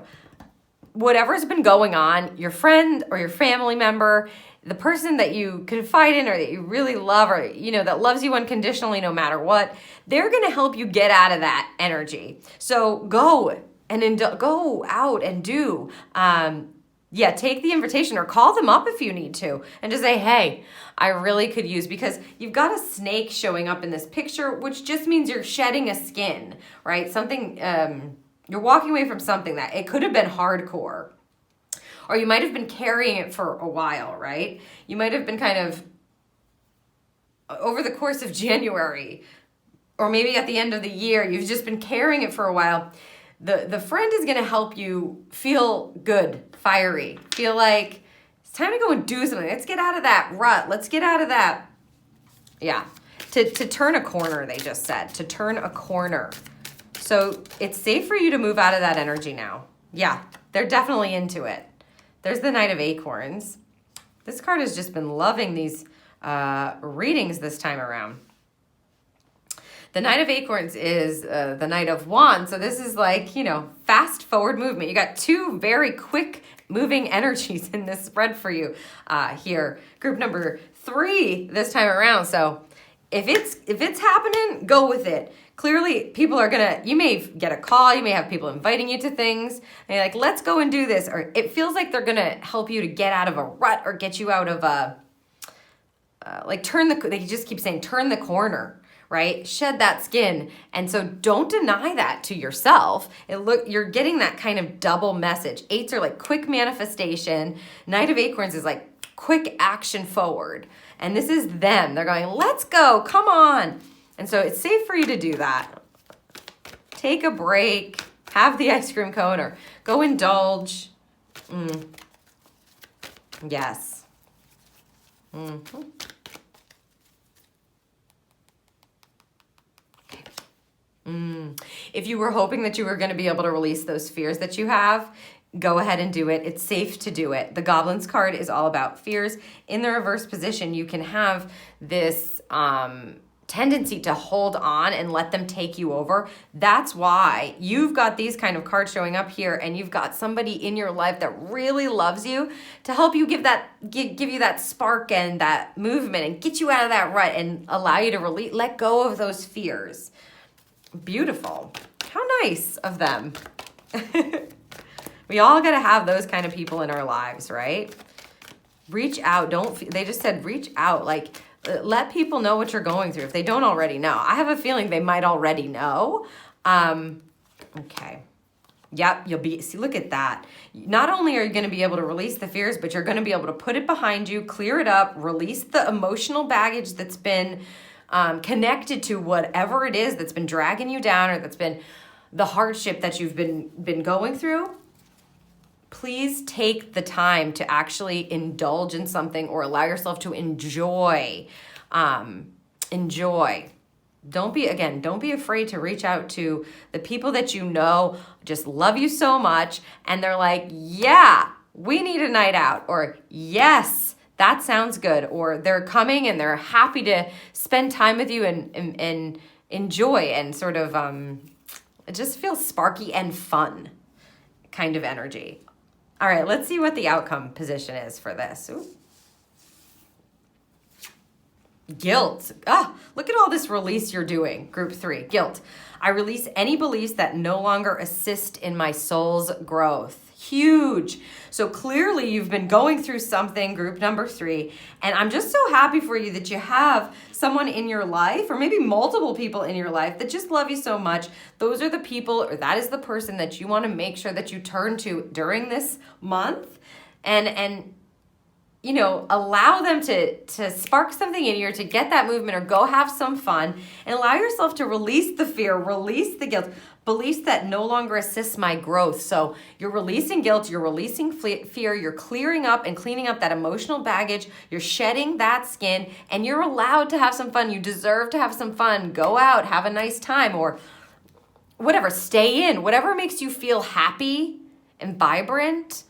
Whatever's been going on, your friend or your family member, the person that you confide in or that you really love, or, that loves you unconditionally no matter what, they're going to help you get out of that energy. So go out and do. Take the invitation or call them up if you need to and just say, hey, I really could use, because you've got a snake showing up in this picture, which just means you're shedding a skin, right? Something, you're walking away from something that it could have been hardcore, or you might have been carrying it for a while, right? You might have been kind of over the course of January, or maybe at the end of the year, you've just been carrying it for a while. The friend is going to help you feel good, fiery, feel like it's time to go and do something. Let's get out of that rut. Let's get out of that. Yeah. To turn a corner, they just said. To turn a corner. So it's safe for you to move out of that energy now. Yeah, they're definitely into it. There's the Knight of Acorns. This card has just been loving these readings this time around. The Knight of Acorns is the Knight of Wands. So this is like, fast forward movement. You got 2 very quick moving energies in this spread for you here. Group number 3 this time around. So if it's happening, go with it. Clearly, people are you may get a call, you may have people inviting you to things, and you're like, let's go and do this. Or it feels like they're gonna help you to get out of a rut or get you out of they just keep saying, turn the corner, right? Shed that skin. And so don't deny that to yourself. You're getting that kind of double message. 8s are like quick manifestation. Knight of Acorns is like quick action forward. And this is them. They're going, let's go, come on. And so it's safe for you to do that. Take a break, have the ice cream cone, or go indulge. Yes. Mm-hmm. If you were hoping that you were going to be able to release those fears that you have, go ahead and do it. It's safe to do it. The Goblins card is all about fears. In the reverse position, you can have this tendency to hold on and let them take you over. That's why you've got these kind of cards showing up here, and you've got somebody in your life that really loves you to help you give you that spark and that movement and get you out of that rut and allow you to let go of those fears. Beautiful. How nice of them. We all got to have those kind of people in our lives, right? Reach out. They just said reach out. Like, let people know what you're going through if they don't already know. I have a feeling they might already know. Okay. Yep, see, look at that. Not only are you going to be able to release the fears, but you're going to be able to put it behind you, clear it up, release the emotional baggage that's been connected to whatever it is that's been dragging you down, or that's been the hardship that you've been going through. Please take the time to actually indulge in something or allow yourself to enjoy. Don't be afraid to reach out to the people that you know just love you so much, and they're like, yeah, we need a night out, or yes, that sounds good, or they're coming and they're happy to spend time with you and enjoy and sort of it just feels sparky and fun kind of energy. All right, let's see what the outcome position is for this. Ooh. Guilt. Look at all this release you're doing. Group 3, guilt. I release any beliefs that no longer assist in my soul's growth. Huge. So clearly you've been going through something, group number 3, and I'm just so happy for you that you have someone in your life, or maybe multiple people in your life, that just love you so much. Those are the people, or that is the person that you want to make sure that you turn to during this month, and you know, allow them to spark something in you, or to get that movement, or go have some fun, and allow yourself to release the fear, release the guilt, beliefs that no longer assist my growth. So you're releasing guilt, you're releasing fear, you're clearing up and cleaning up that emotional baggage, you're shedding that skin, and you're allowed to have some fun. You deserve to have some fun. Go out, have a nice time, or whatever, stay in. Whatever makes you feel happy and vibrant,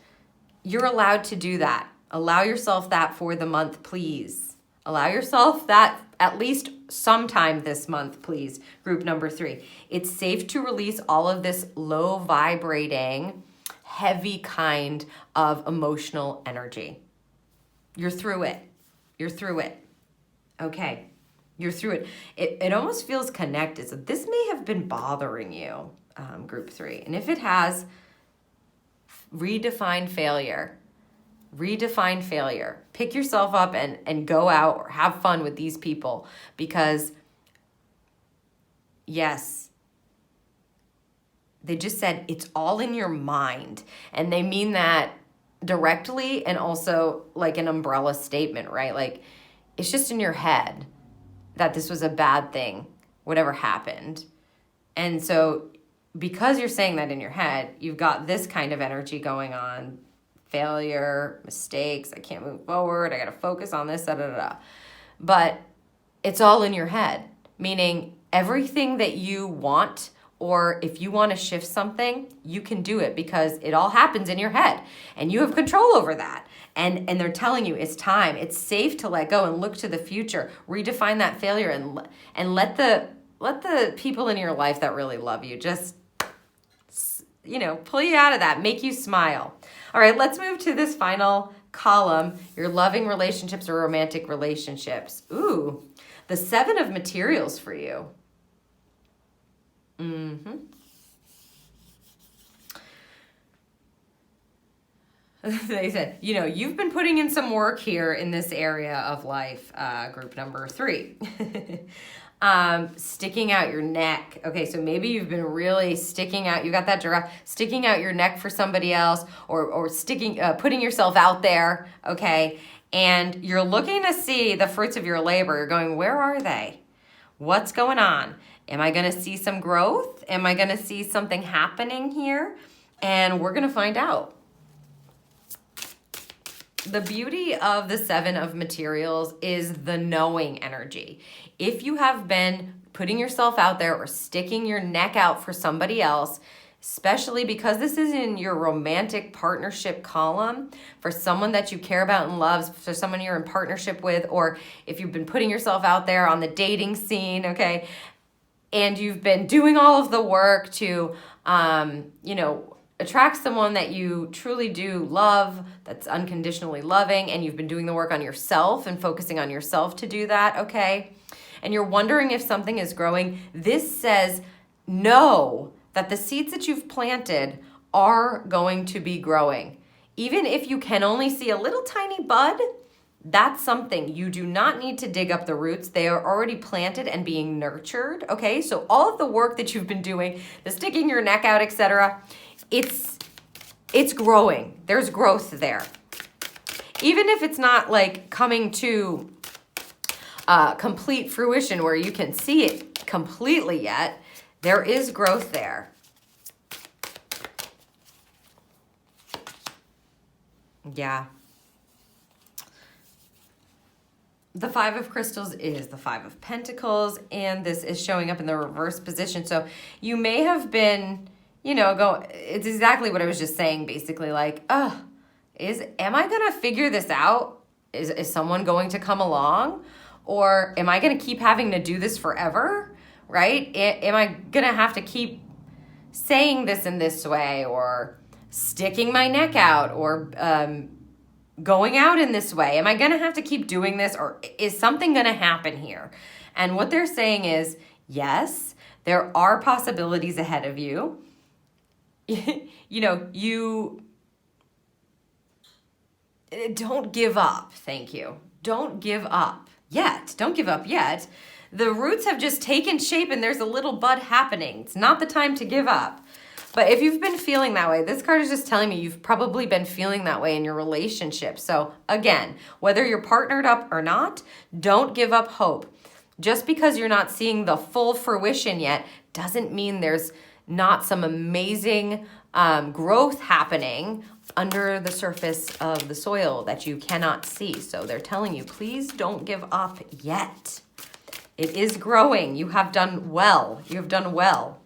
you're allowed to do that. Allow yourself that for the month, please. Allow yourself that at least sometime this month, please. Group number 3. It's safe to release all of this low vibrating, heavy kind of emotional energy. You're through it. You're through it. Okay. You're through it. It almost feels connected. So this may have been bothering you, group 3. And if it has, redefine failure. Redefine failure. Pick yourself up and go out or have fun with these people, because yes, they just said it's all in your mind, and they mean that directly and also like an umbrella statement, right? Like, it's just in your head that this was a bad thing, whatever happened. And so because you're saying that in your head, you've got this kind of energy going on. Failure, mistakes, I can't move forward, I got to focus on this, But it's all in your head, meaning everything that you want, or if you want to shift something, you can do it, because it all happens in your head and you have control over that. And they're telling you it's time. It's safe to let go and look to the future. Redefine that failure, and let the people in your life that really love you just, you know, pull you out of that, make you smile. All right, let's move to this final column, your loving relationships or romantic relationships. Ooh, the 7 of materials for you. They said, you know, you've been putting in some work here in this area of life, group number 3. Sticking out your neck. Okay, so maybe you've been really sticking out. You got that giraffe sticking out your neck for somebody else, or putting yourself out there. Okay, and you're looking to see the fruits of your labor. You're going, where are they? What's going on? Am I going to see some growth? Am I going to see something happening here? And we're going to find out. The beauty of the 7 of materials is the knowing energy. If you have been putting yourself out there or sticking your neck out for somebody else, especially because this is in your romantic partnership column, for someone that you care about and love, for someone you're in partnership with, or if you've been putting yourself out there on the dating scene, okay, and you've been doing all of the work to, you know, attract someone that you truly do love, that's unconditionally loving, and you've been doing the work on yourself and focusing on yourself to do that, okay? And you're wondering if something is growing. This says know that the seeds that you've planted are going to be growing. Even if you can only see a little tiny bud, that's something. You do not need to dig up the roots. They are already planted and being nurtured, okay? So all of the work that you've been doing, the sticking your neck out, etc., it's growing. There's growth there. Even if it's not like coming to complete fruition where you can see it completely yet, there is growth there. Yeah. The Five of Crystals is the Five of Pentacles, and this is showing up in the reverse position. So you may have been, you know, it's exactly what I was just saying, basically, like, am I going to figure this out? Is someone going to come along? Or am I going to keep having to do this forever, right? Am I going to have to keep saying this in this way, or sticking my neck out, or going out in this way? Am I going to have to keep doing this, or is something going to happen here? And what they're saying is, yes, there are possibilities ahead of you. You know, you don't give up. Thank you. Don't give up yet. Don't give up yet. The roots have just taken shape and there's a little bud happening. It's not the time to give up. But if you've been feeling that way, this card is just telling me you've probably been feeling that way in your relationship. So again, whether you're partnered up or not, don't give up hope. Just because you're not seeing the full fruition yet doesn't mean there's not some amazing growth happening under the surface of the soil that you cannot see. So they're telling you, please don't give up yet. It is growing. You have done well. You have done well.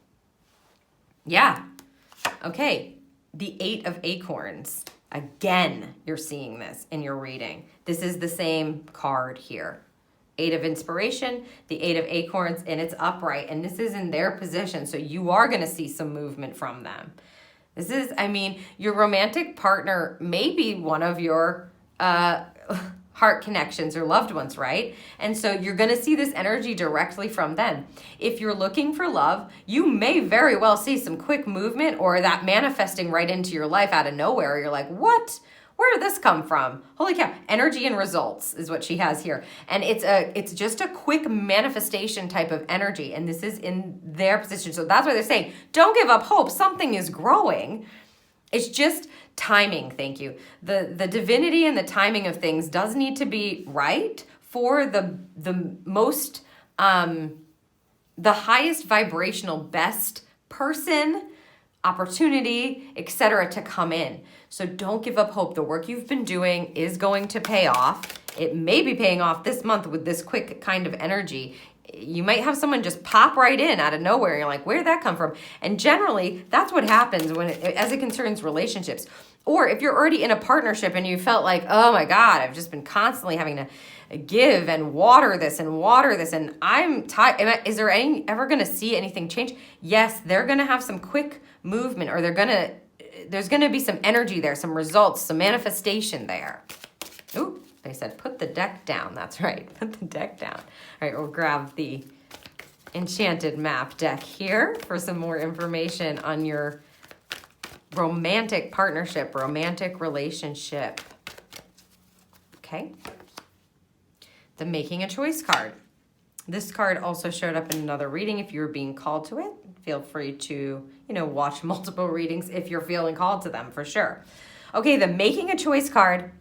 Yeah. Okay. The Eight of Acorns. Again, you're seeing this in your reading. This is the same card here. Eight of Inspiration, the Eight of Acorns, and it's upright. And this is in their position. So you are going to see some movement from them. This is, I mean, your romantic partner may be one of your heart connections or loved ones, right? And so you're going to see this energy directly from them. If you're looking for love, you may very well see some quick movement or that manifesting right into your life out of nowhere. You're like, what? Where did this come from? Holy cow. Energy and results is what she has here. And it's just a quick manifestation type of energy. And this is in their position. So that's why they're saying, don't give up hope. Something is growing. It's just timing. Thank you. The divinity and the timing of things does need to be right for the most, the highest vibrational, best person, opportunity, etc. to come in. So don't give up hope. The work you've been doing is going to pay off. It may be paying off this month with this quick kind of energy. You might have someone just pop right in out of nowhere. You're like, where did that come from? And generally, that's what happens when as it concerns relationships. Or if you're already in a partnership and you felt like, oh my God, I've just been constantly having to give and water this and I'm tired. Is there ever going to see anything change? Yes, they're going to have some quick movement, or there's going to be some energy there, some results, some manifestation there. Ooh, they said put the deck down. That's right. Put the deck down. All right, we'll grab the Enchanted Map Deck here for some more information on your romantic partnership, romantic relationship. Okay. The Making a Choice card. This card also showed up in another reading. If you're being called to it, feel free to, watch multiple readings if you're feeling called to them, for sure. Okay, the Making a Choice card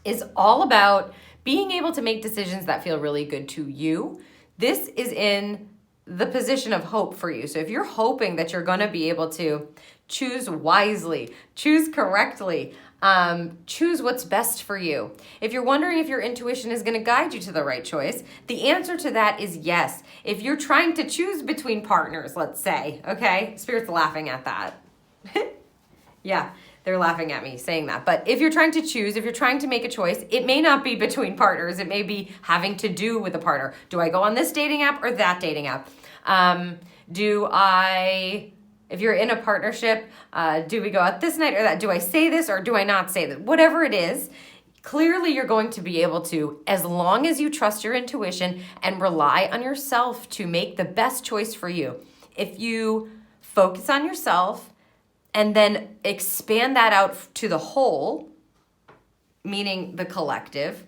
is all about being able to make decisions that feel really good to you. This is in the position of hope for you. So if you're hoping that you're going to be able to choose wisely, choose correctly, choose what's best for you. If you're wondering if your intuition is going to guide you to the right choice, the answer to that is yes. If you're trying to choose between partners, let's say, okay, Spirit's laughing at that. Yeah, they're laughing at me saying that. But if you're trying to choose, if you're trying to make a choice, it may not be between partners. It may be having to do with a partner. Do I go on this dating app or that dating app? If you're in a partnership, do we go out this night or that? Do I say this or do I not say that? Whatever it is, clearly you're going to be able to, as long as you trust your intuition and rely on yourself to make the best choice for you. If you focus on yourself and then expand that out to the whole, meaning the collective.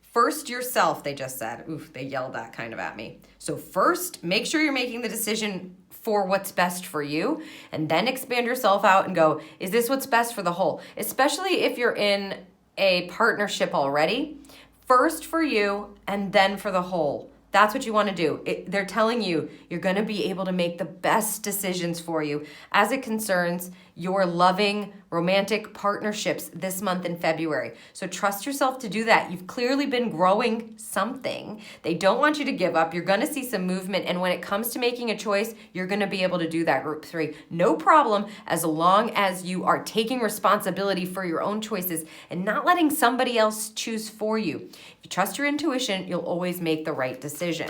First yourself, they just said. Oof, they yelled that kind of at me. So first, make sure you're making the decision for what's best for you, and then expand yourself out and go, is this what's best for the whole? Especially if you're in a partnership already. First for you, and then for the whole. That's what you want to do. They're telling you you're going to be able to make the best decisions for you as it concerns your loving romantic partnerships this month in February. So trust yourself to do that. You've clearly been growing something. They don't want you to give up. You're going to see some movement. And when it comes to making a choice, you're going to be able to do that, group 3. No problem, as long as you are taking responsibility for your own choices and not letting somebody else choose for you. If you trust your intuition, you'll always make the right decision.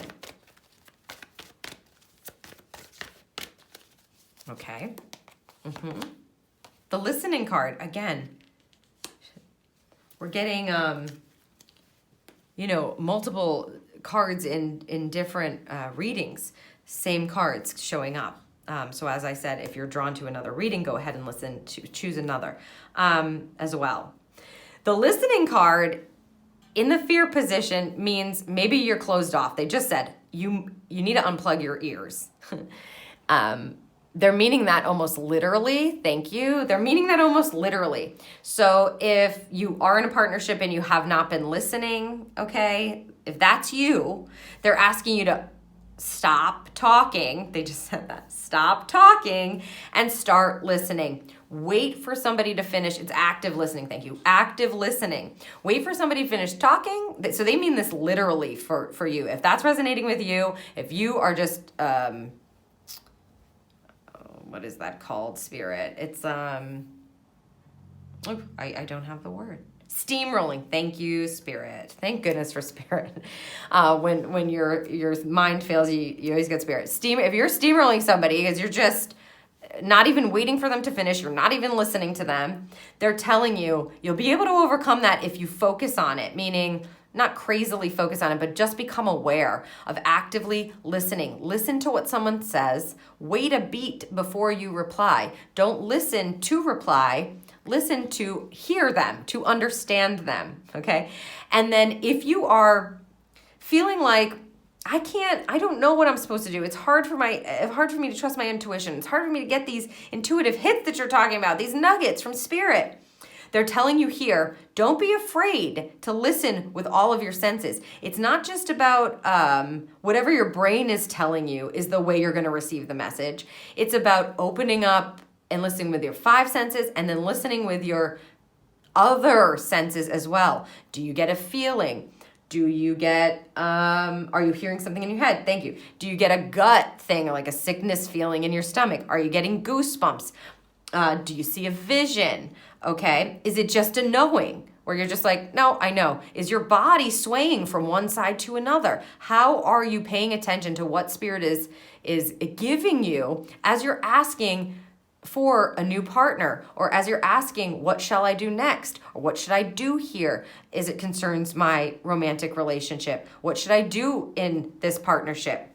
Okay. The listening card, again, we're getting, multiple cards in different readings, same cards showing up. So as I said, if you're drawn to another reading, go ahead and choose another as well. The listening card in the fear position means maybe you're closed off. They just said you need to unplug your ears. They're meaning that almost literally. Thank you. They're meaning that almost literally. So if you are in a partnership and you have not been listening, okay, if that's you, they're asking you to stop talking. They just said that. Stop talking and start listening. Wait for somebody to finish. It's active listening. Thank you. Active listening. Wait for somebody to finish talking. So they mean this literally for you. If that's resonating with you, if you are just... what is that called, Spirit? It's, I don't have the word. Steamrolling. Thank you, Spirit. Thank goodness for Spirit. When your mind fails, you always get Spirit. If you're steamrolling somebody, because you're just not even waiting for them to finish, you're not even listening to them, they're telling you, you'll be able to overcome that if you focus on it, meaning not crazily focus on it, but just become aware of actively listening. Listen to what someone says. Wait a beat before you reply. Don't listen to reply. Listen to hear them, to understand them, okay? And then if you are feeling like, I don't know what I'm supposed to do. It's hard for me to trust my intuition. It's hard for me to get these intuitive hits that you're talking about, these nuggets from Spirit. They're telling you here, don't be afraid to listen with all of your senses. It's not just about whatever your brain is telling you is the way you're going to receive the message. It's about opening up and listening with your 5 senses and then listening with your other senses as well. Do you get a feeling? Do you get, are you hearing something in your head? Thank you. Do you get a gut thing, like a sickness feeling in your stomach? Are you getting goosebumps? Do you see a vision? Okay. Is it just a knowing where you're just like, no, I know? Is your body swaying from one side to another? How are you paying attention to what Spirit is giving you as you're asking for a new partner, or as you're asking, what shall I do next? Or what should I do here as it concerns my romantic relationship? What should I do in this partnership?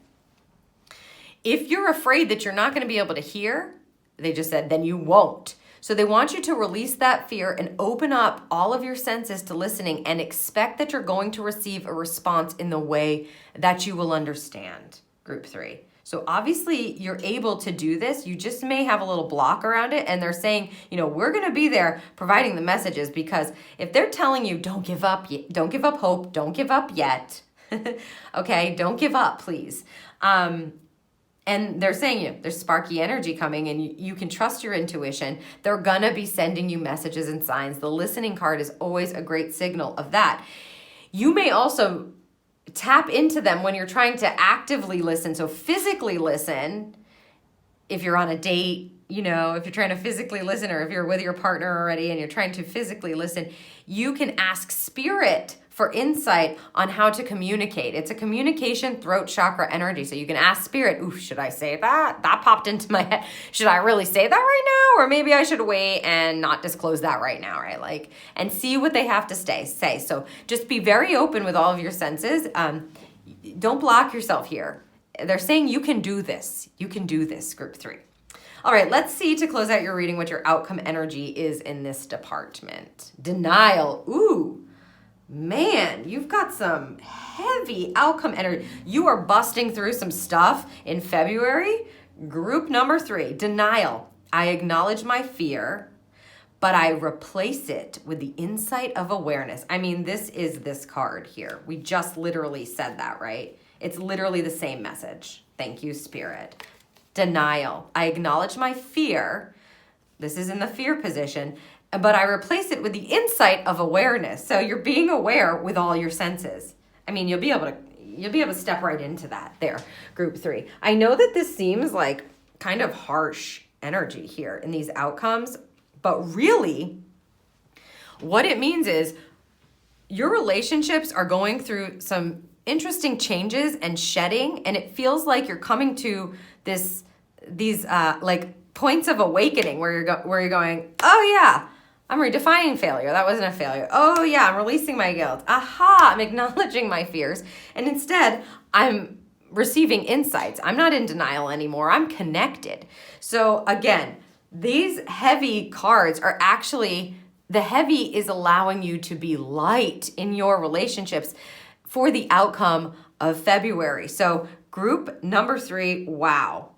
If you're afraid that you're not going to be able to hear, they just said, then you won't. So they want you to release that fear and open up all of your senses to listening and expect that you're going to receive a response in the way that you will understand, group 3. So obviously you're able to do this. You just may have a little block around it. And they're saying, we're going to be there providing the messages, because if they're telling you, don't give up, don't give up hope, don't give up yet. Okay, don't give up, please. And they're saying there's sparky energy coming and you can trust your intuition. They're going to be sending you messages and signs. The listening card is always a great signal of that. You may also tap into them when you're trying to actively listen. So physically listen, if you're on a date, if you're trying to physically listen, or if you're with your partner already and you're trying to physically listen, you can ask Spirit for insight on how to communicate. It's a communication throat chakra energy. So you can ask Spirit, ooh, should I say that? That popped into my head. Should I really say that right now? Or maybe I should wait and not disclose that right now, right? And see what they have to say. So just be very open with all of your senses. Don't block yourself here. they're saying you can do this. You can do this, group 3. All right, let's see to close out your reading what your outcome energy is in this department. Denial. Ooh, man, you've got some heavy outcome energy. You are busting through some stuff in February. Group number 3, denial. I acknowledge my fear, but I replace it with the insight of awareness. I mean, this is this card here. We just literally said that, right? It's literally the same message. Thank you, Spirit. Denial. I acknowledge my fear. This is in the fear position, but I replace it with the insight of awareness. So you're being aware with all your senses. I mean, you'll be able to step right into that there, group 3. I know that this seems like kind of harsh energy here in these outcomes, but really what it means is your relationships are going through some interesting changes and shedding, and it feels like you're coming to these like points of awakening where you're going, oh yeah, I'm redefining failure. That wasn't a failure. Oh yeah, I'm releasing my guilt. Aha, I'm acknowledging my fears. And instead, I'm receiving insights. I'm not in denial anymore. I'm connected. So again, these heavy cards are actually, the heavy is allowing you to be light in your relationships for the outcome of February. So group number 3, wow.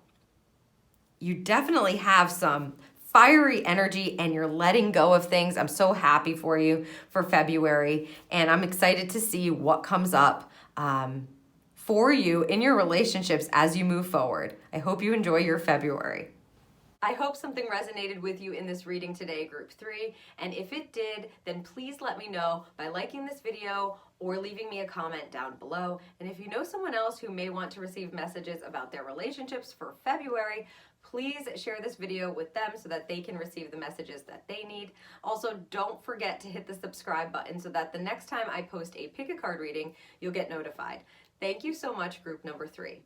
You definitely have some fiery energy and you're letting go of things. I'm so happy for you for February, and I'm excited to see what comes up for you in your relationships as you move forward. I hope you enjoy your February. I hope something resonated with you in this reading today, group 3, and if it did, then please let me know by liking this video or leaving me a comment down below. And if you know someone else who may want to receive messages about their relationships for February, please share this video with them so that they can receive the messages that they need. Also, don't forget to hit the subscribe button so that the next time I post a pick a card reading, you'll get notified. Thank you so much, group number 3.